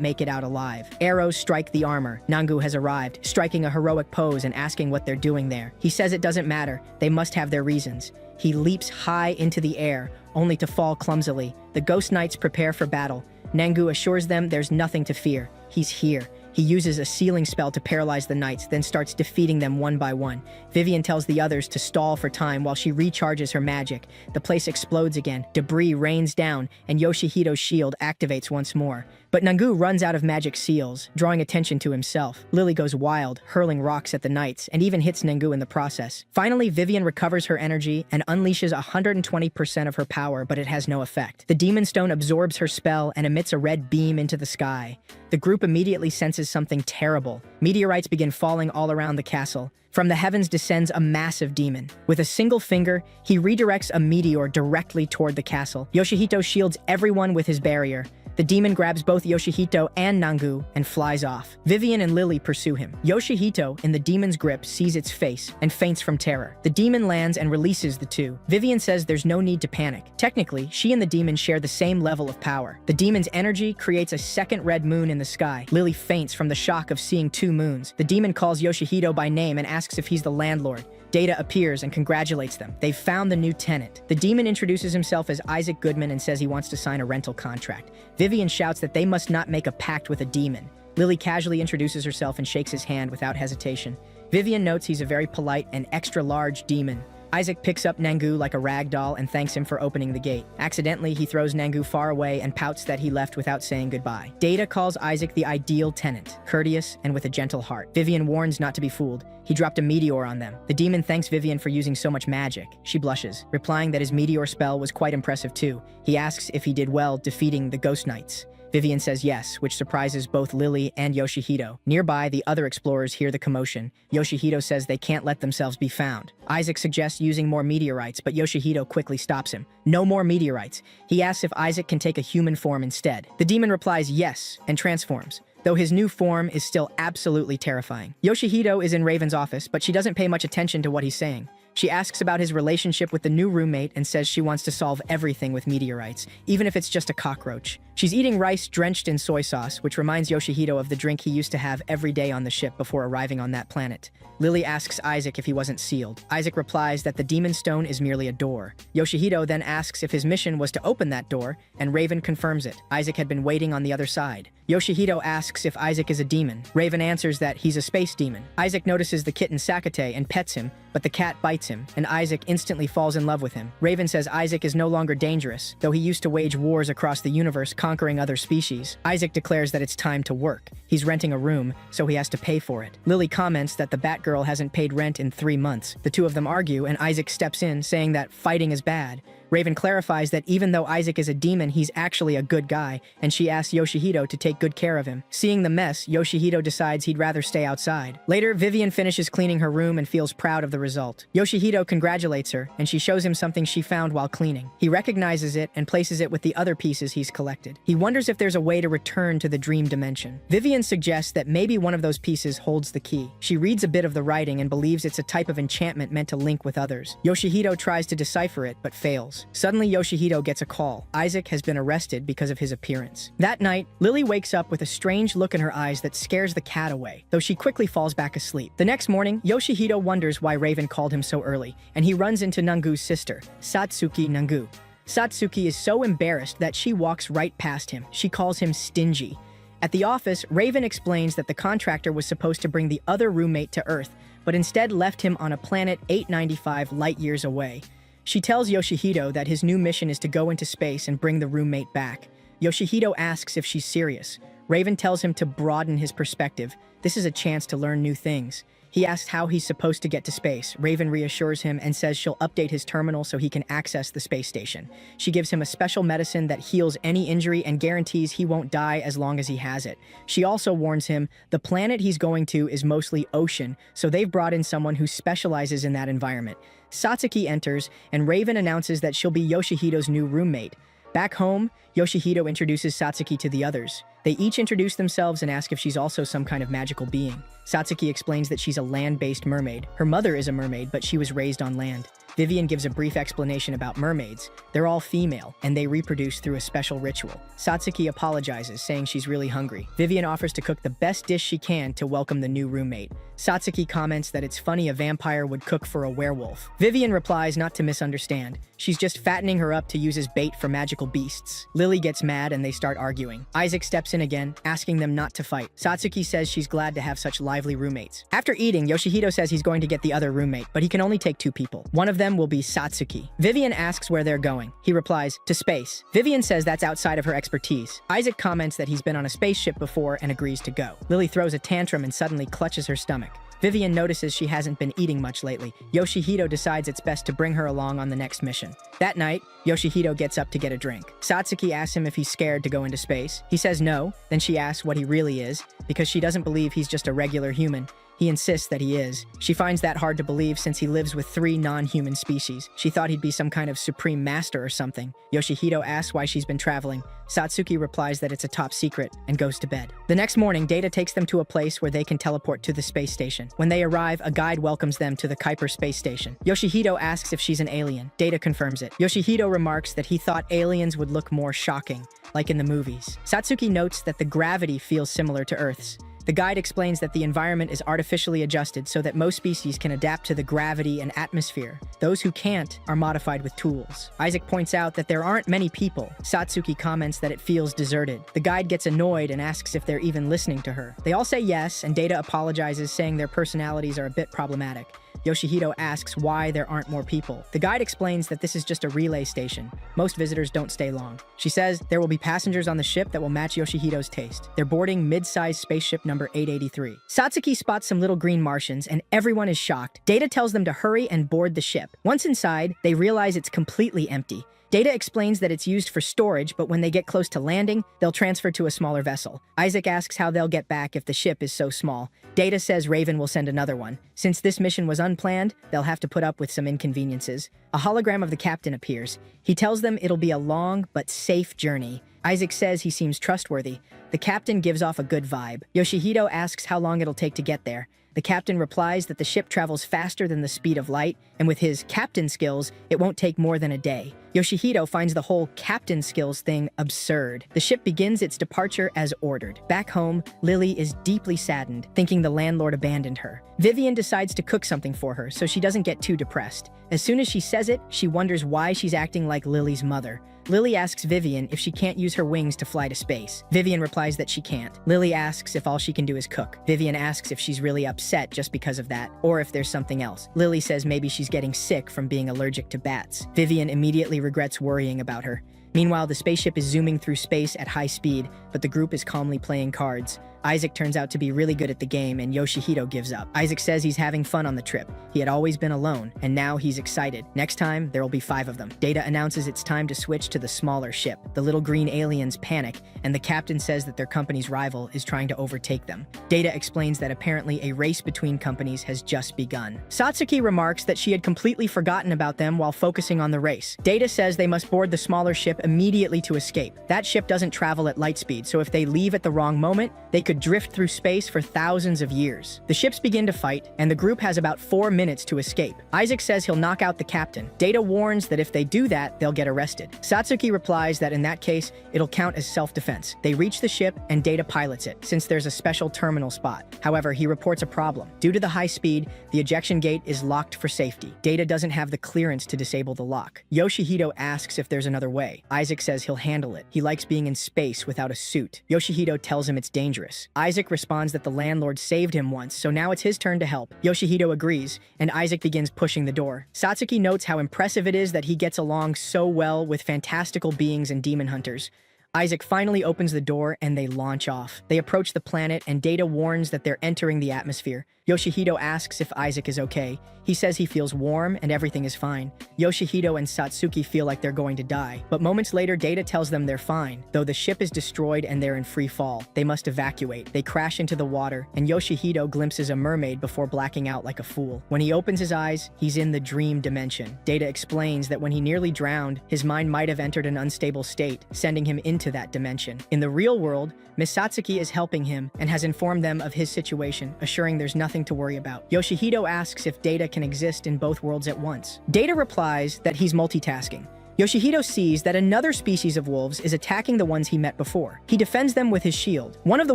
S1: make it out alive. Arrows strike the armor. Nangu has arrived, striking a heroic pose and asking what they're doing there. He says it doesn't matter. They must have their reasons. He leaps high into the air, only to fall clumsily. The ghost knights prepare for battle. Nangu assures them there's nothing to fear. He's here. He uses a sealing spell to paralyze the knights, then starts defeating them one by one. Vivian tells the others to stall for time while she recharges her magic. The place explodes again, debris rains down, and Yoshihito's shield activates once more. But Nangu runs out of magic seals, drawing attention to himself. Lily goes wild, hurling rocks at the knights, and even hits Nangu in the process. Finally, Vivian recovers her energy and unleashes 120% of her power, but it has no effect. The demon stone absorbs her spell and emits a red beam into the sky. The group immediately senses something terrible. Meteorites begin falling all around the castle. From the heavens descends a massive demon. With a single finger, he redirects a meteor directly toward the castle. Yoshihito shields everyone with his barrier. The demon grabs both Yoshihito and Nangu and flies off. Vivian and Lily pursue him. Yoshihito, in the demon's grip, sees its face and faints from terror. The demon lands and releases the two. Vivian says there's no need to panic. Technically, she and the demon share the same level of power. The demon's energy creates a second red moon in the sky. Lily faints from the shock of seeing two moons. The demon calls Yoshihito by name and asks if he's the landlord. Data appears and congratulates them. They've found the new tenant. The demon introduces himself as Isaac Goodman and says he wants to sign a rental contract. Vivian shouts that they must not make a pact with a demon. Lily casually introduces herself and shakes his hand without hesitation. Vivian notes he's a very polite and extra-large demon. Isaac picks up Nangu like a rag doll and thanks him for opening the gate. Accidentally, he throws Nangu far away and pouts that he left without saying goodbye. Data calls Isaac the ideal tenant, courteous and with a gentle heart. Vivian warns not to be fooled. He dropped a meteor on them. The demon thanks Vivian for using so much magic. She blushes, replying that his meteor spell was quite impressive too. He asks if he did well defeating the Ghost Knights. Vivian says yes, which surprises both Lily and Yoshihito. Nearby, the other explorers hear the commotion. Yoshihito says they can't let themselves be found. Isaac suggests using more meteorites, but Yoshihito quickly stops him. No more meteorites. He asks if Isaac can take a human form instead. The demon replies yes, and transforms, though his new form is still absolutely terrifying. Yoshihito is in Raven's office, but she doesn't pay much attention to what he's saying. She asks about his relationship with the new roommate and says she wants to solve everything with meteorites, even if it's just a cockroach. She's eating rice drenched in soy sauce, which reminds Yoshihito of the drink he used to have every day on the ship before arriving on that planet. Lily asks Isaac if he wasn't sealed. Isaac replies that the demon stone is merely a door. Yoshihito then asks if his mission was to open that door, and Raven confirms it. Isaac had been waiting on the other side. Yoshihito asks if Isaac is a demon. Raven answers that he's a space demon. Isaac notices the kitten Sakate and pets him, but the cat bites him, and Isaac instantly falls in love with him. Raven says Isaac is no longer dangerous, though he used to wage wars across the universe conquering other species. Isaac declares that it's time to work. He's renting a room, so he has to pay for it. Lily comments that the Batgirl hasn't paid rent in 3 months. The two of them argue, and Isaac steps in, saying that fighting is bad. Raven clarifies that even though Isaac is a demon, he's actually a good guy, and she asks Yoshihito to take good care of him. Seeing the mess, Yoshihito decides he'd rather stay outside. Later, Vivian finishes cleaning her room and feels proud of the result. Yoshihito congratulates her, and she shows him something she found while cleaning. He recognizes it and places it with the other pieces he's collected. He wonders if there's a way to return to the dream dimension. Vivian suggests that maybe one of those pieces holds the key. She reads a bit of the writing and believes it's a type of enchantment meant to link with others. Yoshihito tries to decipher it, but fails. Suddenly, Yoshihito gets a call. Isaac has been arrested because of his appearance. That night, Lily wakes up with a strange look in her eyes that scares the cat away, though she quickly falls back asleep. The next morning, Yoshihito wonders why Raven called him so early, and he runs into Nangu's sister, Satsuki Nangu. Satsuki is so embarrassed that she walks right past him. She calls him stingy. At the office, Raven explains that the contractor was supposed to bring the other roommate to Earth, but instead left him on a planet 895 light-years away. She tells Yoshihito that his new mission is to go into space and bring the roommate back. Yoshihito asks if she's serious. Raven tells him to broaden his perspective. This is a chance to learn new things. He asks how he's supposed to get to space. Raven reassures him and says she'll update his terminal so he can access the space station. She gives him a special medicine that heals any injury and guarantees he won't die as long as he has it. She also warns him the planet he's going to is mostly ocean, so they've brought in someone who specializes in that environment. Satsuki enters, and Raven announces that she'll be Yoshihito's new roommate. Back home, Yoshihito introduces Satsuki to the others. They each introduce themselves and ask if she's also some kind of magical being. Satsuki explains that she's a land-based mermaid. Her mother is a mermaid, but she was raised on land. Vivian gives a brief explanation about mermaids. They're all female, and they reproduce through a special ritual. Satsuki apologizes, saying she's really hungry. Vivian offers to cook the best dish she can to welcome the new roommate. Satsuki comments that it's funny a vampire would cook for a werewolf. Vivian replies not to misunderstand. She's just fattening her up to use as bait for magical beasts. Lily gets mad and they start arguing. Isaac steps in again, asking them not to fight. Satsuki says she's glad to have such lively roommates. After eating, Yoshihito says he's going to get the other roommate, but he can only take 2 people. One of them will be Satsuki. Vivian asks where they're going. He replies, to space. Vivian says that's outside of her expertise. Isaac comments that he's been on a spaceship before and agrees to go. Lily throws a tantrum and suddenly clutches her stomach. Vivian notices she hasn't been eating much lately. Yoshihito decides it's best to bring her along on the next mission. That night, Yoshihito gets up to get a drink. Satsuki asks him if he's scared to go into space. He says no, then she asks what he really is, because she doesn't believe he's just a regular human. He insists that he is. She finds that hard to believe since he lives with 3 non-human species. She thought he'd be some kind of supreme master or something. Yoshihito asks why she's been traveling. Satsuki replies that it's a top secret and goes to bed. The next morning, Data takes them to a place where they can teleport to the space station. When they arrive, a guide welcomes them to the Kuiper space station. Yoshihito asks if she's an alien. Data confirms it. Yoshihito remarks that he thought aliens would look more shocking, like in the movies. Satsuki notes that the gravity feels similar to Earth's. The guide explains that the environment is artificially adjusted so that most species can adapt to the gravity and atmosphere. Those who can't are modified with tools. Isaac points out that there aren't many people. Satsuki comments that it feels deserted. The guide gets annoyed and asks if they're even listening to her. They all say yes, and Data apologizes, saying their personalities are a bit problematic. Yoshihito asks why there aren't more people. The guide explains that this is just a relay station. Most visitors don't stay long. She says there will be passengers on the ship that will match Yoshihito's taste. They're boarding mid-sized spaceship number 883. Satsuki spots some little green Martians, and everyone is shocked. Data tells them to hurry and board the ship. Once inside, they realize it's completely empty. Data explains that it's used for storage, but when they get close to landing, they'll transfer to a smaller vessel. Isaac asks how they'll get back if the ship is so small. Data says Raven will send another one. Since this mission was unplanned, they'll have to put up with some inconveniences. A hologram of the captain appears. He tells them it'll be a long but safe journey. Isaac says he seems trustworthy. The captain gives off a good vibe. Yoshihito asks how long it'll take to get there. The captain replies that the ship travels faster than the speed of light, and with his captain skills, it won't take more than a day. Yoshihito finds the whole captain skills thing absurd. The ship begins its departure as ordered. Back home, Lily is deeply saddened, thinking the landlord abandoned her. Vivian decides to cook something for her so she doesn't get too depressed. As soon as she says it, she wonders why she's acting like Lily's mother. Lily asks Vivian if she can't use her wings to fly to space. Vivian replies that she can't. Lily asks if all she can do is cook. Vivian asks if she's really upset just because of that, or if there's something else. Lily says maybe she's getting sick from being allergic to bats. Vivian immediately regrets worrying about her. Meanwhile, the spaceship is zooming through space at high speed, but the group is calmly playing cards. Isaac turns out to be really good at the game and Yoshihito gives up. Isaac says he's having fun on the trip. He had always been alone, and now he's excited. Next time, there will be 5 of them. Data announces it's time to switch to the smaller ship. The little green aliens panic, and the captain says that their company's rival is trying to overtake them. Data explains that apparently a race between companies has just begun. Satsuki remarks that she had completely forgotten about them while focusing on the race. Data says they must board the smaller ship immediately to escape. That ship doesn't travel at light speed, so if they leave at the wrong moment, they could drift through space for thousands of years. The ships begin to fight, and the group has about 4 minutes to escape. Isaac says he'll knock out the captain. Data warns that if they do that, they'll get arrested. Satsuki replies that in that case, it'll count as self-defense. They reach the ship, and Data pilots it, since there's a special terminal spot. However, he reports a problem. Due to the high speed, the ejection gate is locked for safety. Data doesn't have the clearance to disable the lock. Yoshihito asks if there's another way. Isaac says he'll handle it. He likes being in space without a suit. Yoshihito tells him it's dangerous. Isaac responds that the landlord saved him once, so now it's his turn to help. Yoshihito agrees, and Isaac begins pushing the door. Satsuki notes how impressive it is that he gets along so well with fantastical beings and demon hunters. Isaac finally opens the door and they launch off. They approach the planet and Data warns that they're entering the atmosphere. Yoshihito asks if Isaac is okay. He says he feels warm and everything is fine. Yoshihito and Satsuki feel like they're going to die, but moments later Data tells them they're fine. Though the ship is destroyed and they're in free fall, they must evacuate. They crash into the water and Yoshihito glimpses a mermaid before blacking out like a fool. When he opens his eyes, he's in the dream dimension. Data explains that when he nearly drowned, his mind might have entered an unstable state, sending him into that dimension. In the real world, Miss Satsuki is helping him and has informed them of his situation, assuring there's nothing to worry about. Yoshihito asks if Data can exist in both worlds at once. Data replies that he's multitasking. Yoshihito sees that another species of wolves is attacking the ones he met before. He defends them with his shield. One of the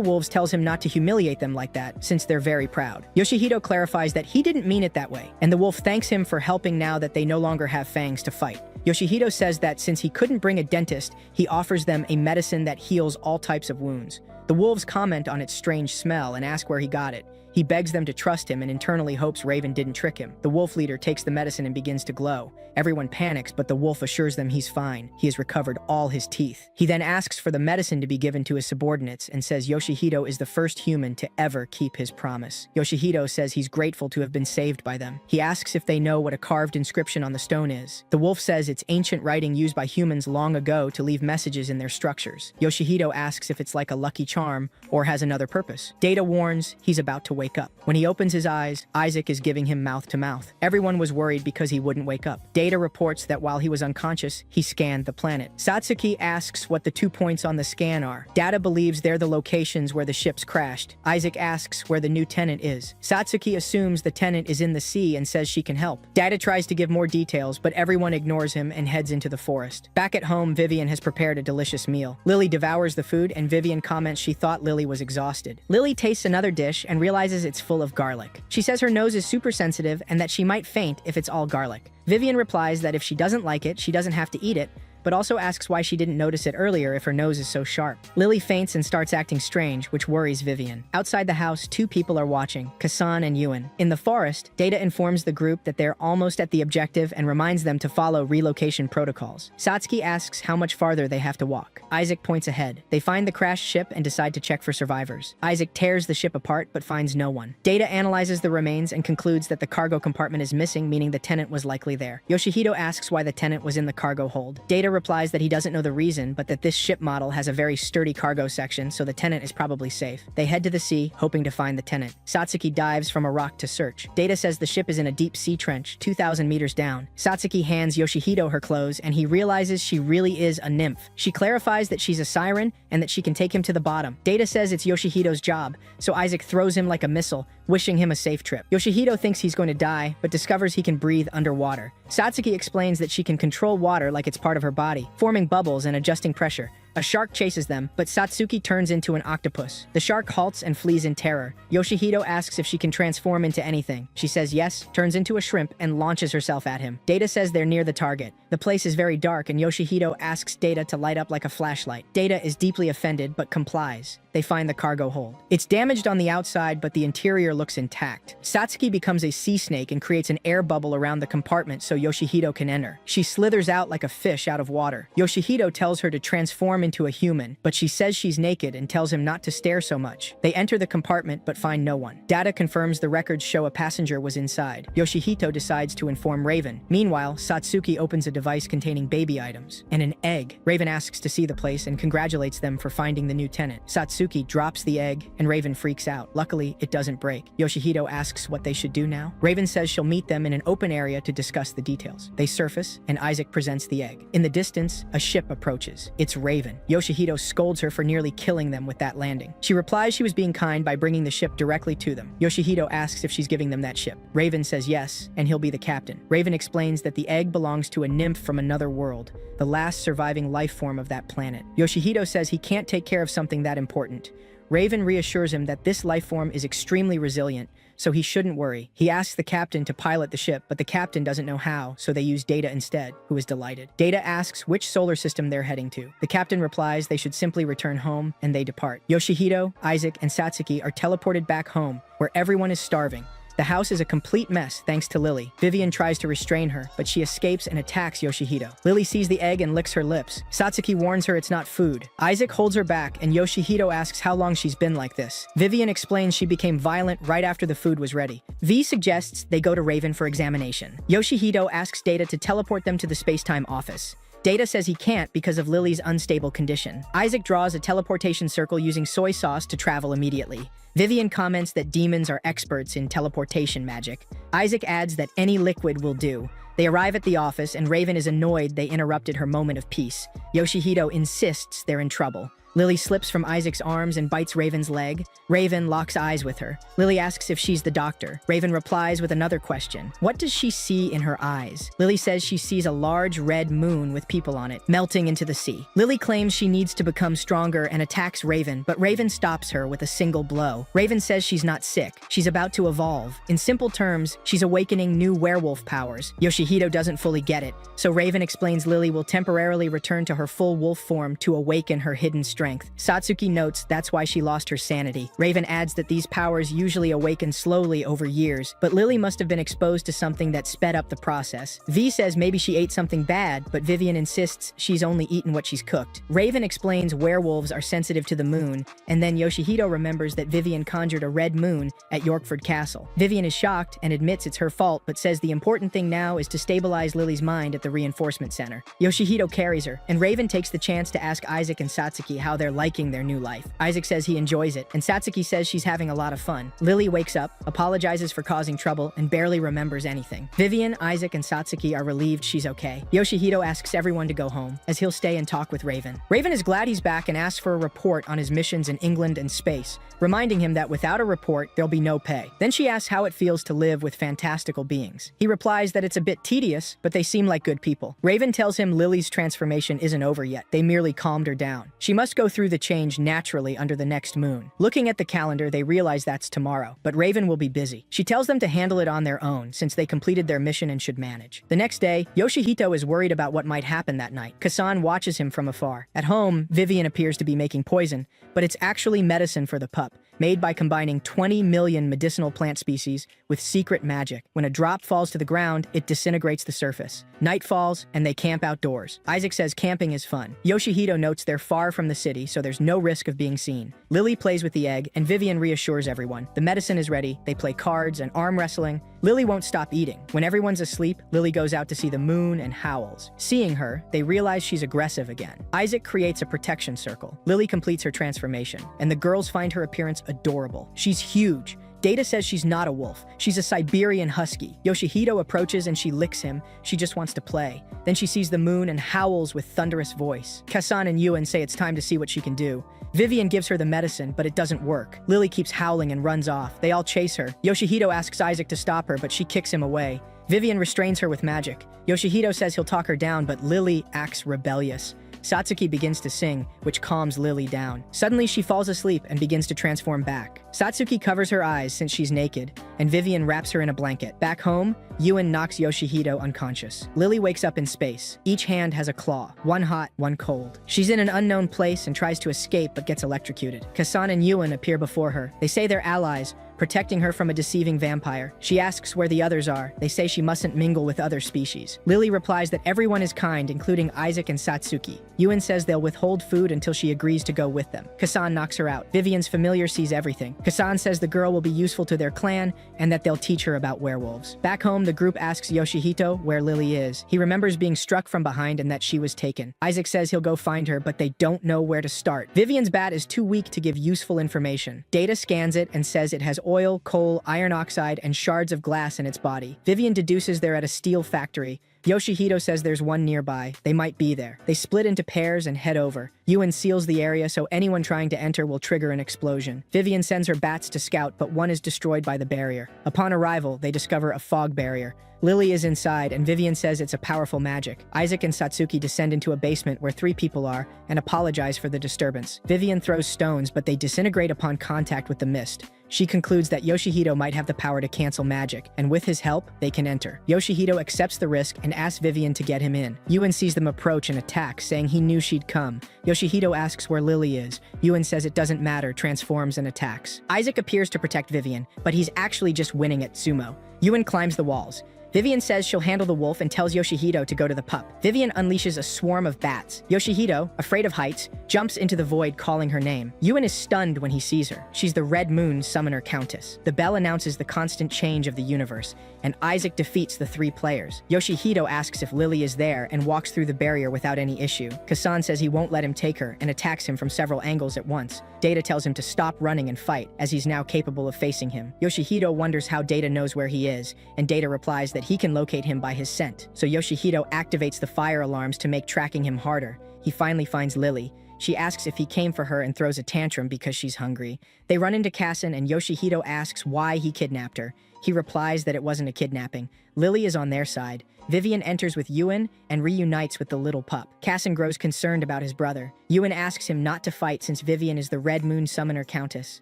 S1: wolves tells him not to humiliate them like that, since they're very proud. Yoshihito clarifies that he didn't mean it that way, and the wolf thanks him for helping now that they no longer have fangs to fight. Yoshihito says that since he couldn't bring a dentist, he offers them a medicine that heals all types of wounds. The wolves comment on its strange smell and ask where he got it. He begs them to trust him and internally hopes Raven didn't trick him. The wolf leader takes the medicine and begins to glow. Everyone panics, but the wolf assures them he's fine. He has recovered all his teeth. He then asks for the medicine to be given to his subordinates and says Yoshihito is the first human to ever keep his promise. Yoshihito says he's grateful to have been saved by them. He asks if they know what a carved inscription on the stone is. The wolf says it's ancient writing used by humans long ago to leave messages in their structures. Yoshihito asks if it's like a lucky charm or has another purpose. Data warns he's about to wake up. When he opens his eyes, Isaac is giving him mouth to mouth. Everyone was worried because he wouldn't wake up. Data reports that while he was unconscious, he scanned the planet. Satsuki asks what the 2 points on the scan are. Data believes they're the locations where the ships crashed. Isaac asks where the new tenant is. Satsuki assumes the tenant is in the sea and says she can help. Data tries to give more details, but everyone ignores him and heads into the forest. Back at home, Vivian has prepared a delicious meal. Lily devours the food and Vivian comments she thought Lily was exhausted. Lily tastes another dish and realizes it's full of garlic. She says her nose is super sensitive and that she might faint if it's all garlic. Vivian replies that if she doesn't like it, she doesn't have to eat it, but also asks why she didn't notice it earlier if her nose is so sharp. Lily faints and starts acting strange, which worries Vivian. Outside the house, 2 people are watching, Kasan and Yuan. In the forest, Data informs the group that they're almost at the objective and reminds them to follow relocation protocols. Satsuki asks how much farther they have to walk. Isaac points ahead. They find the crashed ship and decide to check for survivors. Isaac tears the ship apart but finds no one. Data analyzes the remains and concludes that the cargo compartment is missing, meaning the tenant was likely there. Yoshihito asks why the tenant was in the cargo hold. Data replies that he doesn't know the reason, but that this ship model has a very sturdy cargo section, so the tenant is probably safe. They head to the sea, hoping to find the tenant. Satsuki dives from a rock to search. Data says the ship is in a deep sea trench, 2,000 meters down. Satsuki hands Yoshihito her clothes, and he realizes she really is a nymph. She clarifies that she's a siren and that she can take him to the bottom. Data says it's Yoshihito's job, so Isaac throws him like a missile, wishing him a safe trip. Yoshihito thinks he's going to die, but discovers he can breathe underwater. Satsuki explains that she can control water like it's part of her body, forming bubbles and adjusting pressure. A shark chases them, but Satsuki turns into an octopus. The shark halts and flees in terror. Yoshihito asks if she can transform into anything. She says yes, turns into a shrimp, and launches herself at him. Data says they're near the target. The place is very dark, and Yoshihito asks Data to light up like a flashlight. Data is deeply offended, but complies. they find the cargo hold. It's damaged on the outside, but the interior looks intact. Satsuki becomes a sea snake and creates an air bubble around the compartment so Yoshihito can enter. She slithers out like a fish out of water. Yoshihito tells her to transform into a human, but she says she's naked and tells him not to stare so much. They enter the compartment but find no one. Data confirms the records show a passenger was inside. Yoshihito decides to inform Raven. Meanwhile, Satsuki opens a device containing baby items and an egg. Raven asks to see the place and congratulates them for finding the new tenant. Satsuki drops the egg and Raven freaks out. Luckily, it doesn't break. Yoshihito asks what they should do now. Raven says she'll meet them in an open area to discuss the details. They surface and Isaac presents the egg. In the distance, a ship approaches. It's Raven. Yoshihito scolds her for nearly killing them with that landing. She replies she was being kind by bringing the ship directly to them. Yoshihito asks if she's giving them that ship. Raven says yes, and he'll be the captain. Raven explains that the egg belongs to a nymph from another world, the last surviving life form of that planet. Yoshihito says he can't take care of something that important. Raven reassures him that this life form is extremely resilient, so he shouldn't worry. He asks the captain to pilot the ship, but the captain doesn't know how, so they use Data instead, who is delighted. Data asks which solar system they're heading to. The captain replies they should simply return home, and they depart. Yoshihito, Isaac, and Satsuki are teleported back home, where everyone is starving. The house is a complete mess thanks to Lily. Vivian tries to restrain her, but she escapes and attacks Yoshihito. Lily sees the egg and licks her lips. Satsuki warns her it's not food. Isaac holds her back, and Yoshihito asks how long she's been like this. Vivian explains she became violent right after the food was ready. V suggests they go to Raven for examination. Yoshihito asks Data to teleport them to the space-time office. Data says he can't because of Lily's unstable condition. Isaac draws a teleportation circle using soy sauce to travel immediately. Vivian comments that demons are experts in teleportation magic. Isaac adds that any liquid will do. They arrive at the office, and Raven is annoyed they interrupted her moment of peace. Yoshihito insists they're in trouble. Lily slips from Isaac's arms and bites Raven's leg. Raven locks eyes with her. Lily asks if she's the doctor. Raven replies with another question. What does she see in her eyes? Lily says she sees a large red moon with people on it, melting into the sea. Lily claims she needs to become stronger and attacks Raven, but Raven stops her with a single blow. Raven says she's not sick. She's about to evolve. In simple terms, she's awakening new werewolf powers. Yoshihito doesn't fully get it, so Raven explains Lily will temporarily return to her full wolf form to awaken her hidden strength. Satsuki notes that's why she lost her sanity. Raven adds that these powers usually awaken slowly over years, but Lily must have been exposed to something that sped up the process. V says maybe she ate something bad, but Vivian insists she's only eaten what she's cooked. Raven explains werewolves are sensitive to the moon, and then Yoshihito remembers that Vivian conjured a red moon at Yorkford Castle. Vivian is shocked and admits it's her fault, but says the important thing now is to stabilize Lily's mind at the reinforcement center. Yoshihito carries her, and Raven takes the chance to ask Isaac and Satsuki how they're liking their new life. Isaac says he enjoys it, and Satsuki says she's having a lot of fun. Lily wakes up, apologizes for causing trouble, and barely remembers anything. Vivian, Isaac, and Satsuki are relieved she's okay. Yoshihito asks everyone to go home, as he'll stay and talk with Raven. Raven is glad he's back and asks for a report on his missions in England and space, reminding him that without a report, there'll be no pay. Then she asks how it feels to live with fantastical beings. He replies that it's a bit tedious, but they seem like good people. Raven tells him Lily's transformation isn't over yet. They merely calmed her down. She must go through the change naturally under the next moon. Looking at the calendar, they realize that's tomorrow, but Raven will be busy. She tells them to handle it on their own since they completed their mission and should manage. The next day, Yoshihito is worried about what might happen that night. Kasan watches him from afar. At home, Vivian appears to be making poison, but it's actually medicine for the pup, made by combining 20 million medicinal plant species with secret magic. When a drop falls to the ground, it disintegrates the surface. Night falls, and they camp outdoors. Isaac says camping is fun. Yoshihito notes they're far from the city, so there's no risk of being seen. Lily plays with the egg, and Vivian reassures everyone. The medicine is ready. They play cards and arm wrestling. Lily won't stop eating. When everyone's asleep, Lily goes out to see the moon and howls. Seeing her, they realize she's aggressive again. Isaac creates a protection circle. Lily completes her transformation, and the girls find her appearance adorable. She's huge. Data says she's not a wolf. She's a Siberian husky. Yoshihito approaches and she licks him. She just wants to play. Then she sees the moon and howls with thunderous voice. Kasan and Yuan say it's time to see what she can do. Vivian gives her the medicine, but it doesn't work. Lily keeps howling and runs off. They all chase her. Yoshihito asks Isaac to stop her, but she kicks him away. Vivian restrains her with magic. Yoshihito says he'll talk her down, but Lily acts rebellious. Satsuki begins to sing, which calms Lily down. Suddenly, she falls asleep and begins to transform back. Satsuki covers her eyes since she's naked, and Vivian wraps her in a blanket. Back home, Yuen knocks Yoshihito unconscious. Lily wakes up in space. Each hand has a claw, one hot, one cold. She's in an unknown place and tries to escape but gets electrocuted. Kasan and Yuen appear before her. They say they're allies, protecting her from a deceiving vampire. She asks where the others are. They say she mustn't mingle with other species. Lily replies that everyone is kind, including Isaac and Satsuki. Yuen says they'll withhold food until she agrees to go with them. Kasan knocks her out. Vivian's familiar sees everything. Kasan says the girl will be useful to their clan and that they'll teach her about werewolves. Back home, the group asks Yoshihito where Lily is. He remembers being struck from behind and that she was taken. Isaac says he'll go find her, but they don't know where to start. Vivian's bat is too weak to give useful information. Data scans it and says it has oil, coal, iron oxide, and shards of glass in its body. Vivian deduces they're at a steel factory. Yoshihito says there's one nearby. They might be there. They split into pairs and head over. Yuen seals the area so anyone trying to enter will trigger an explosion. Vivian sends her bats to scout, but one is destroyed by the barrier. Upon arrival, they discover a fog barrier. Lily is inside, and Vivian says it's a powerful magic. Isaac and Satsuki descend into a basement where 3 people are and apologize for the disturbance. Vivian throws stones, but they disintegrate upon contact with the mist. She concludes that Yoshihito might have the power to cancel magic, and with his help, they can enter. Yoshihito accepts the risk and asks Vivian to get him in. Yuen sees them approach and attack, saying he knew she'd come. Yoshihito asks where Lily is. Yuen says it doesn't matter, transforms and attacks. Isaac appears to protect Vivian, but he's actually just winning at sumo. Yuen climbs the walls. Vivian says she'll handle the wolf and tells Yoshihito to go to the pup. Vivian unleashes a swarm of bats. Yoshihito, afraid of heights, jumps into the void calling her name. Yuen is stunned when he sees her. She's the Red Moon Summoner Countess. The bell announces the constant change of the universe, and Isaac defeats the 3 players. Yoshihito asks if Lily is there and walks through the barrier without any issue. Kasan says he won't let him take her and attacks him from several angles at once. Data tells him to stop running and fight, as he's now capable of facing him. Yoshihito wonders how Data knows where he is, and Data replies that he can locate him by his scent. So Yoshihito activates the fire alarms to make tracking him harder. He finally finds Lily. She asks if he came for her and throws a tantrum because she's hungry. They run into Kasan and Yoshihito asks why he kidnapped her. He replies that it wasn't a kidnapping. Lily is on their side. Vivian enters with Yuen and reunites with the little pup. Kasan grows concerned about his brother. Yuen asks him not to fight since Vivian is the Red Moon Summoner Countess.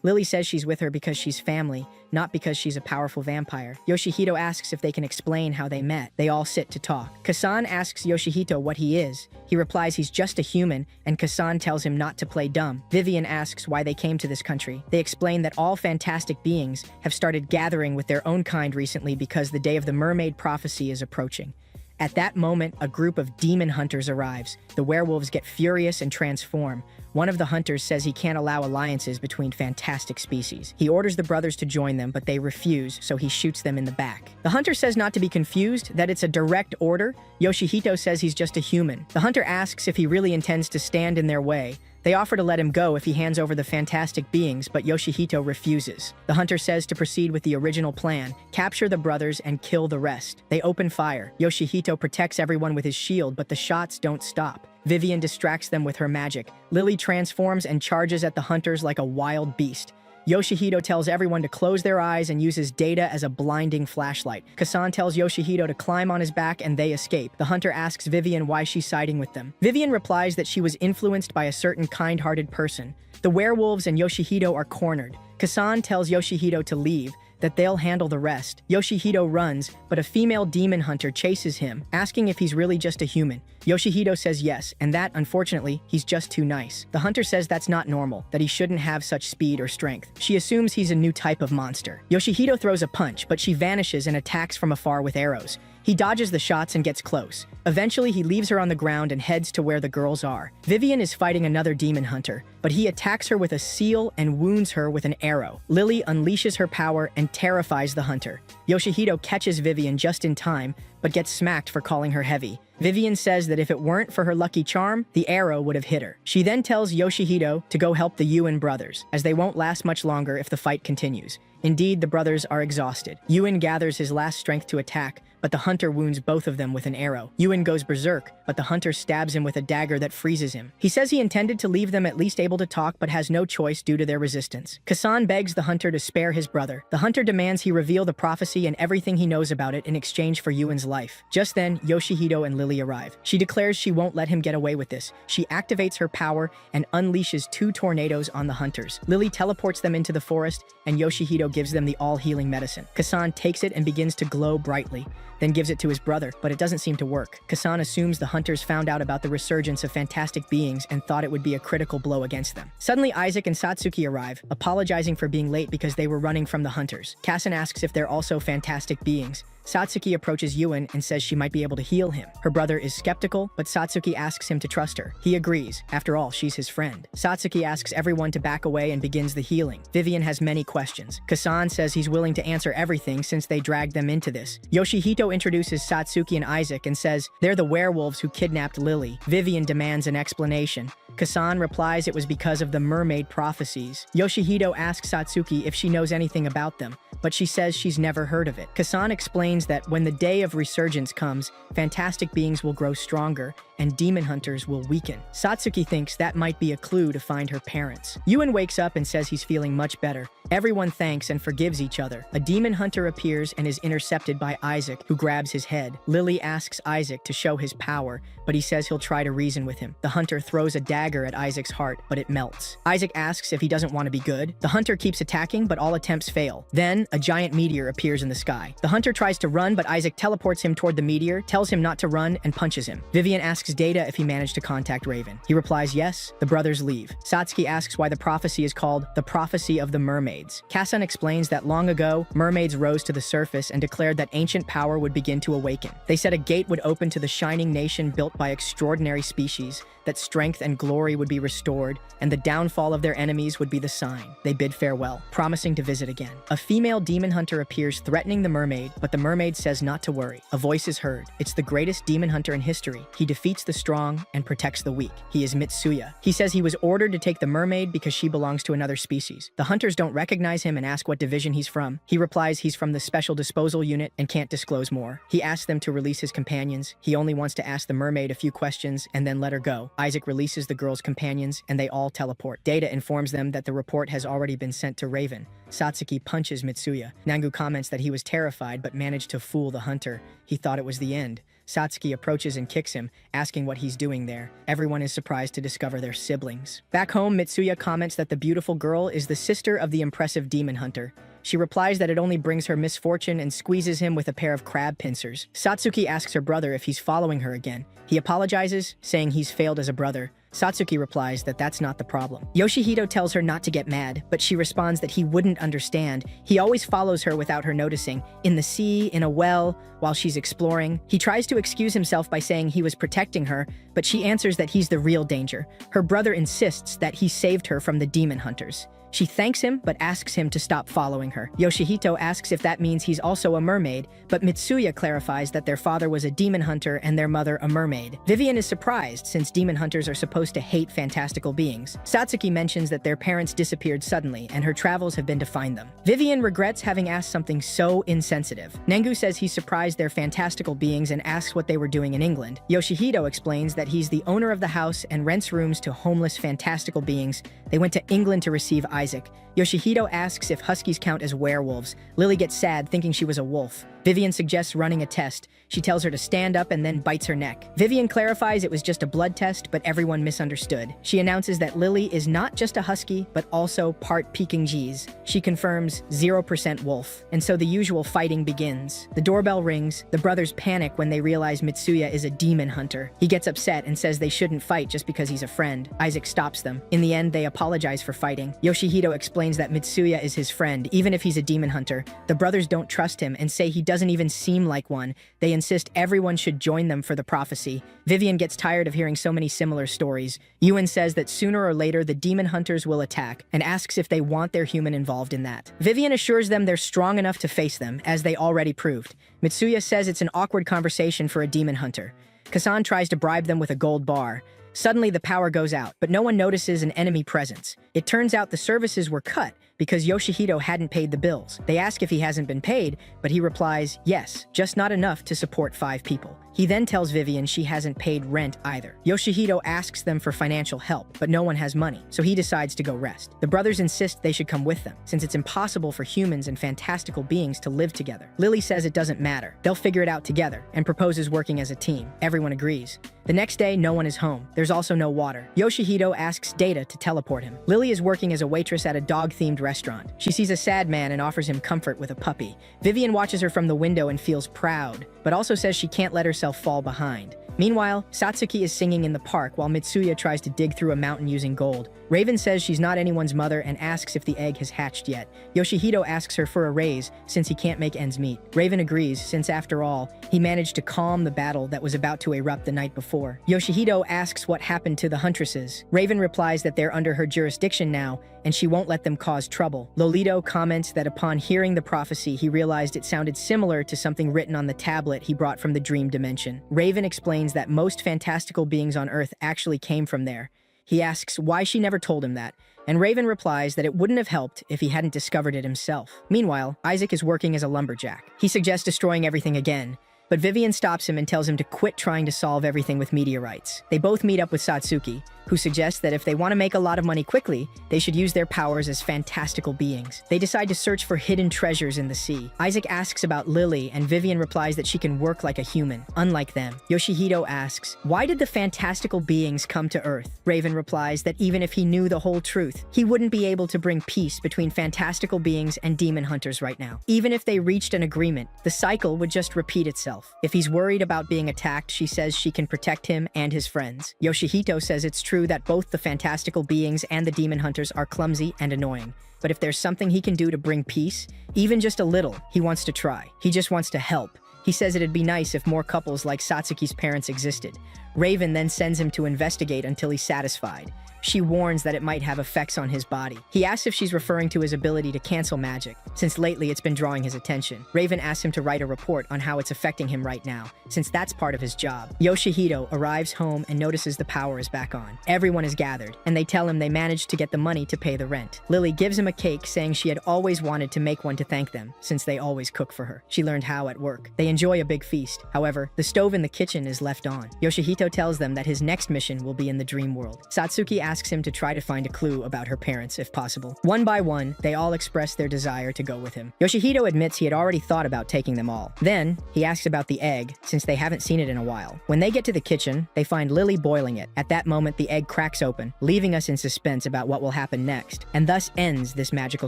S1: Lily says she's with her because she's family, not because she's a powerful vampire. Yoshihito asks if they can explain how they met. They all sit to talk. Kasan asks Yoshihito what he is. He replies he's just a human, and Kasan tells him not to play dumb. Vivian asks why they came to this country. They explain that all fantastic beings have started gathering with their own kind recently because the day of the mermaid prophecy is approaching. At that moment, a group of demon hunters arrives. The werewolves get furious and transform. One of the hunters says he can't allow alliances between fantastic species. He orders the brothers to join them, but they refuse, so he shoots them in the back. The hunter says not to be confused, that it's a direct order. Yoshihito says he's just a human. The hunter asks if he really intends to stand in their way. They offer to let him go if he hands over the fantastic beings, but Yoshihito refuses. The hunter says to proceed with the original plan, capture the brothers and kill the rest. They open fire. Yoshihito protects everyone with his shield, but the shots don't stop. Vivian distracts them with her magic. Lily transforms and charges at the hunters like a wild beast. Yoshihito tells everyone to close their eyes and uses Data as a blinding flashlight. Kasan tells Yoshihito to climb on his back and they escape. The hunter asks Vivian why she's siding with them. Vivian replies that she was influenced by a certain kind-hearted person. The werewolves and Yoshihito are cornered. Kasan tells Yoshihito to leave, that they'll handle the rest. Yoshihito runs, but a female demon hunter chases him, asking if he's really just a human. Yoshihito says yes, and that, unfortunately, he's just too nice. The hunter says that's not normal, that he shouldn't have such speed or strength. She assumes he's a new type of monster. Yoshihito throws a punch, but she vanishes and attacks from afar with arrows. He dodges the shots and gets close. Eventually, he leaves her on the ground and heads to where the girls are. Vivian is fighting another demon hunter, but he attacks her with a seal and wounds her with an arrow. Lily unleashes her power and terrifies the hunter. Yoshihito catches Vivian just in time, but gets smacked for calling her heavy. Vivian says that if it weren't for her lucky charm, the arrow would have hit her. She then tells Yoshihito to go help the Yuen brothers, as they won't last much longer if the fight continues. Indeed, the brothers are exhausted. Yuen gathers his last strength to attack, but the hunter wounds both of them with an arrow. Yuan goes berserk, but the hunter stabs him with a dagger that freezes him. He says he intended to leave them at least able to talk, but has no choice due to their resistance. Kasan begs the hunter to spare his brother. The hunter demands he reveal the prophecy and everything he knows about it in exchange for Yuan's life. Just then, Yoshihito and Lily arrive. She declares she won't let him get away with this. She activates her power and unleashes 2 tornadoes on the hunters. Lily teleports them into the forest, and Yoshihito gives them the all-healing medicine. Kasan takes it and begins to glow brightly, then gives it to his brother, but it doesn't seem to work. Kasan assumes the hunters found out about the resurgence of fantastic beings and thought it would be a critical blow against them. Suddenly, Isaac and Satsuki arrive, apologizing for being late because they were running from the hunters. Kasan asks if they're also fantastic beings. Satsuki approaches Yuan and says she might be able to heal him. Her brother is skeptical, but Satsuki asks him to trust her. He agrees. After all, she's his friend. Satsuki asks everyone to back away and begins the healing. Vivian has many questions. Kasan says he's willing to answer everything since they dragged them into this. Yoshihito introduces Satsuki and Isaac and says they're the werewolves who kidnapped Lily. Vivian demands an explanation. Kasan replies it was because of the mermaid prophecies. Yoshihito asks Satsuki if she knows anything about them, but she says she's never heard of it. Kasan explains that when the day of resurgence comes, fantastic beings will grow stronger and demon hunters will weaken. Satsuki thinks that might be a clue to find her parents. Yuan wakes up and says he's feeling much better. Everyone thanks and forgives each other. A demon hunter appears and is intercepted by Isaac, who grabs his head. Lily asks Isaac to show his power, but he says he'll try to reason with him. The hunter throws a dagger at Isaac's heart, but it melts. Isaac asks if he doesn't want to be good. The hunter keeps attacking, but all attempts fail. Then, a giant meteor appears in the sky. The hunter tries to run, but Isaac teleports him toward the meteor, tells him not to run, and punches him. Vivian asks Data if he managed to contact Raven. He replies yes. The brothers leave. Satsuki asks why the prophecy is called the Prophecy of the Mermaids. Kasan explains that long ago, mermaids rose to the surface and declared that ancient power would begin to awaken. They said a gate would open to the shining nation built by extraordinary species, that strength and glory would be restored, and the downfall of their enemies would be the sign. They bid farewell, promising to visit again. A female demon hunter appears threatening the mermaid, but the mermaid says not to worry. A voice is heard. It's the greatest demon hunter in history. He defeats the strong and protects the weak. He is Mitsuya. He says he was ordered to take the mermaid because she belongs to another species. The hunters don't recognize him and ask what division he's from. He replies he's from the Special Disposal Unit and can't disclose more. He asks them to release his companions. He only wants to ask the mermaid a few questions and then let her go. Isaac releases the girl's companions, and they all teleport. Data informs them that the report has already been sent to Raven. Satsuki punches Mitsuya. Nangu comments that he was terrified but managed to fool the hunter. He thought it was the end. Satsuki approaches and kicks him, asking what he's doing there. Everyone is surprised to discover they're siblings. Back home, Mitsuya comments that the beautiful girl is the sister of the impressive demon hunter. She replies that it only brings her misfortune and squeezes him with a pair of crab pincers. Satsuki asks her brother if he's following her again. He apologizes, saying he's failed as a brother. Satsuki replies that that's not the problem. Yoshihito tells her not to get mad, but she responds that he wouldn't understand. He always follows her without her noticing, in the sea, in a well, while she's exploring. He tries to excuse himself by saying he was protecting her, but she answers that he's the real danger. Her brother insists that he saved her from the demon hunters. She thanks him, but asks him to stop following her. Yoshihito asks if that means he's also a mermaid, but Mitsuya clarifies that their father was a demon hunter and their mother a mermaid. Vivian is surprised, since demon hunters are supposed to hate fantastical beings. Satsuki mentions that their parents disappeared suddenly, and her travels have been to find them. Vivian regrets having asked something so insensitive. Nengu says he's surprised they're fantastical beings and asks what they were doing in England. Yoshihito explains that he's the owner of the house and rents rooms to homeless fantastical beings. They went to England to receive Isaac. Yoshihito asks if huskies count as werewolves. Lily gets sad, thinking she was a wolf. Vivian suggests running a test. She tells her to stand up and then bites her neck. Vivian clarifies it was just a blood test, but everyone misunderstood. She announces that Lily is not just a husky, but also part Pekingese. She confirms 0% wolf, and so the usual fighting begins. The doorbell rings. The brothers panic when they realize Mitsuya is a demon hunter. He gets upset and says they shouldn't fight just because he's a friend. Isaac stops them. In the end, they apologize for fighting. Yoshihito explains that Mitsuya is his friend, even if he's a demon hunter. The brothers don't trust him and say he doesn't even seem like one. They insist everyone should join them for the prophecy. Vivian gets tired of hearing so many similar stories. Yuan says that sooner or later the demon hunters will attack and asks if they want their human involved in that. Vivian assures them they're strong enough to face them, as they already proved. Mitsuya says it's an awkward conversation for a demon hunter. Kasan tries to bribe them with a gold bar. Suddenly the power goes out, but no one notices an enemy presence. It turns out the services were cut because Yoshihito hadn't paid the bills. They ask if he hasn't been paid, but he replies, yes, just not enough to support 5 people. He then tells Vivian she hasn't paid rent either. Yoshihito asks them for financial help, but no one has money, so he decides to go rest. The brothers insist they should come with them, since it's impossible for humans and fantastical beings to live together. Lily says it doesn't matter. They'll figure it out together, and proposes working as a team. Everyone agrees. The next day, no one is home. There's also no water. Yoshihito asks Data to teleport him. Lily is working as a waitress at a dog-themed restaurant. She sees a sad man and offers him comfort with a puppy. Vivian watches her from the window and feels proud, but also says she can't let herself fall behind. Meanwhile, Satsuki is singing in the park while Mitsuya tries to dig through a mountain using gold. Raven says she's not anyone's mother and asks if the egg has hatched yet. Yoshihito asks her for a raise since he can't make ends meet. Raven agrees since, after all, he managed to calm the battle that was about to erupt the night before. Yoshihito asks what happened to the huntresses. Raven replies that they're under her jurisdiction now and she won't let them cause trouble. Lolito comments that upon hearing the prophecy, he realized it sounded similar to something written on the tablet he brought from the dream dimension. Raven explains that most fantastical beings on Earth actually came from there. He asks why she never told him that, and Raven replies that it wouldn't have helped if he hadn't discovered it himself. Meanwhile, Isaac is working as a lumberjack. He suggests destroying everything again, but Vivian stops him and tells him to quit trying to solve everything with meteorites. They both meet up with Satsuki, who suggests that if they want to make a lot of money quickly, they should use their powers as fantastical beings. They decide to search for hidden treasures in the sea. Isaac asks about Lily, and Vivian replies that she can work like a human, unlike them. Yoshihito asks, why did the fantastical beings come to Earth? Raven replies that even if he knew the whole truth, he wouldn't be able to bring peace between fantastical beings and demon hunters right now. Even if they reached an agreement, the cycle would just repeat itself. If he's worried about being attacked, she says she can protect him and his friends. Yoshihito says it's true that both the fantastical beings and the demon hunters are clumsy and annoying. But if there's something he can do to bring peace, even just a little, he wants to try. He just wants to help. He says it'd be nice if more couples like Satsuki's parents existed. Raven then sends him to investigate until he's satisfied. She warns that it might have effects on his body. He asks if she's referring to his ability to cancel magic, since lately it's been drawing his attention. Raven asks him to write a report on how it's affecting him right now, since that's part of his job. Yoshihito arrives home and notices the power is back on. Everyone is gathered, and they tell him they managed to get the money to pay the rent. Lily gives him a cake, saying she had always wanted to make one to thank them, since they always cook for her. She learned how at work. They enjoy a big feast. However, the stove in the kitchen is left on. Yoshihito tells them that his next mission will be in the dream world. Satsuki asks him to try to find a clue about her parents, if possible. One by one, they all express their desire to go with him. Yoshihito admits he had already thought about taking them all. Then, he asks about the egg, since they haven't seen it in a while. When they get to the kitchen, they find Lily boiling it. At that moment, the egg cracks open, leaving us in suspense about what will happen next. And thus ends this magical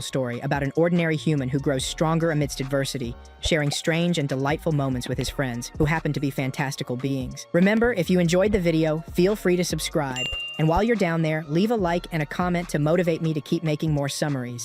S1: story about an ordinary human who grows stronger amidst adversity, sharing strange and delightful moments with his friends, who happen to be fantastical beings. Remember, if you enjoyed the video, feel free to subscribe. And while you're down there, leave a like and a comment to motivate me to keep making more summaries.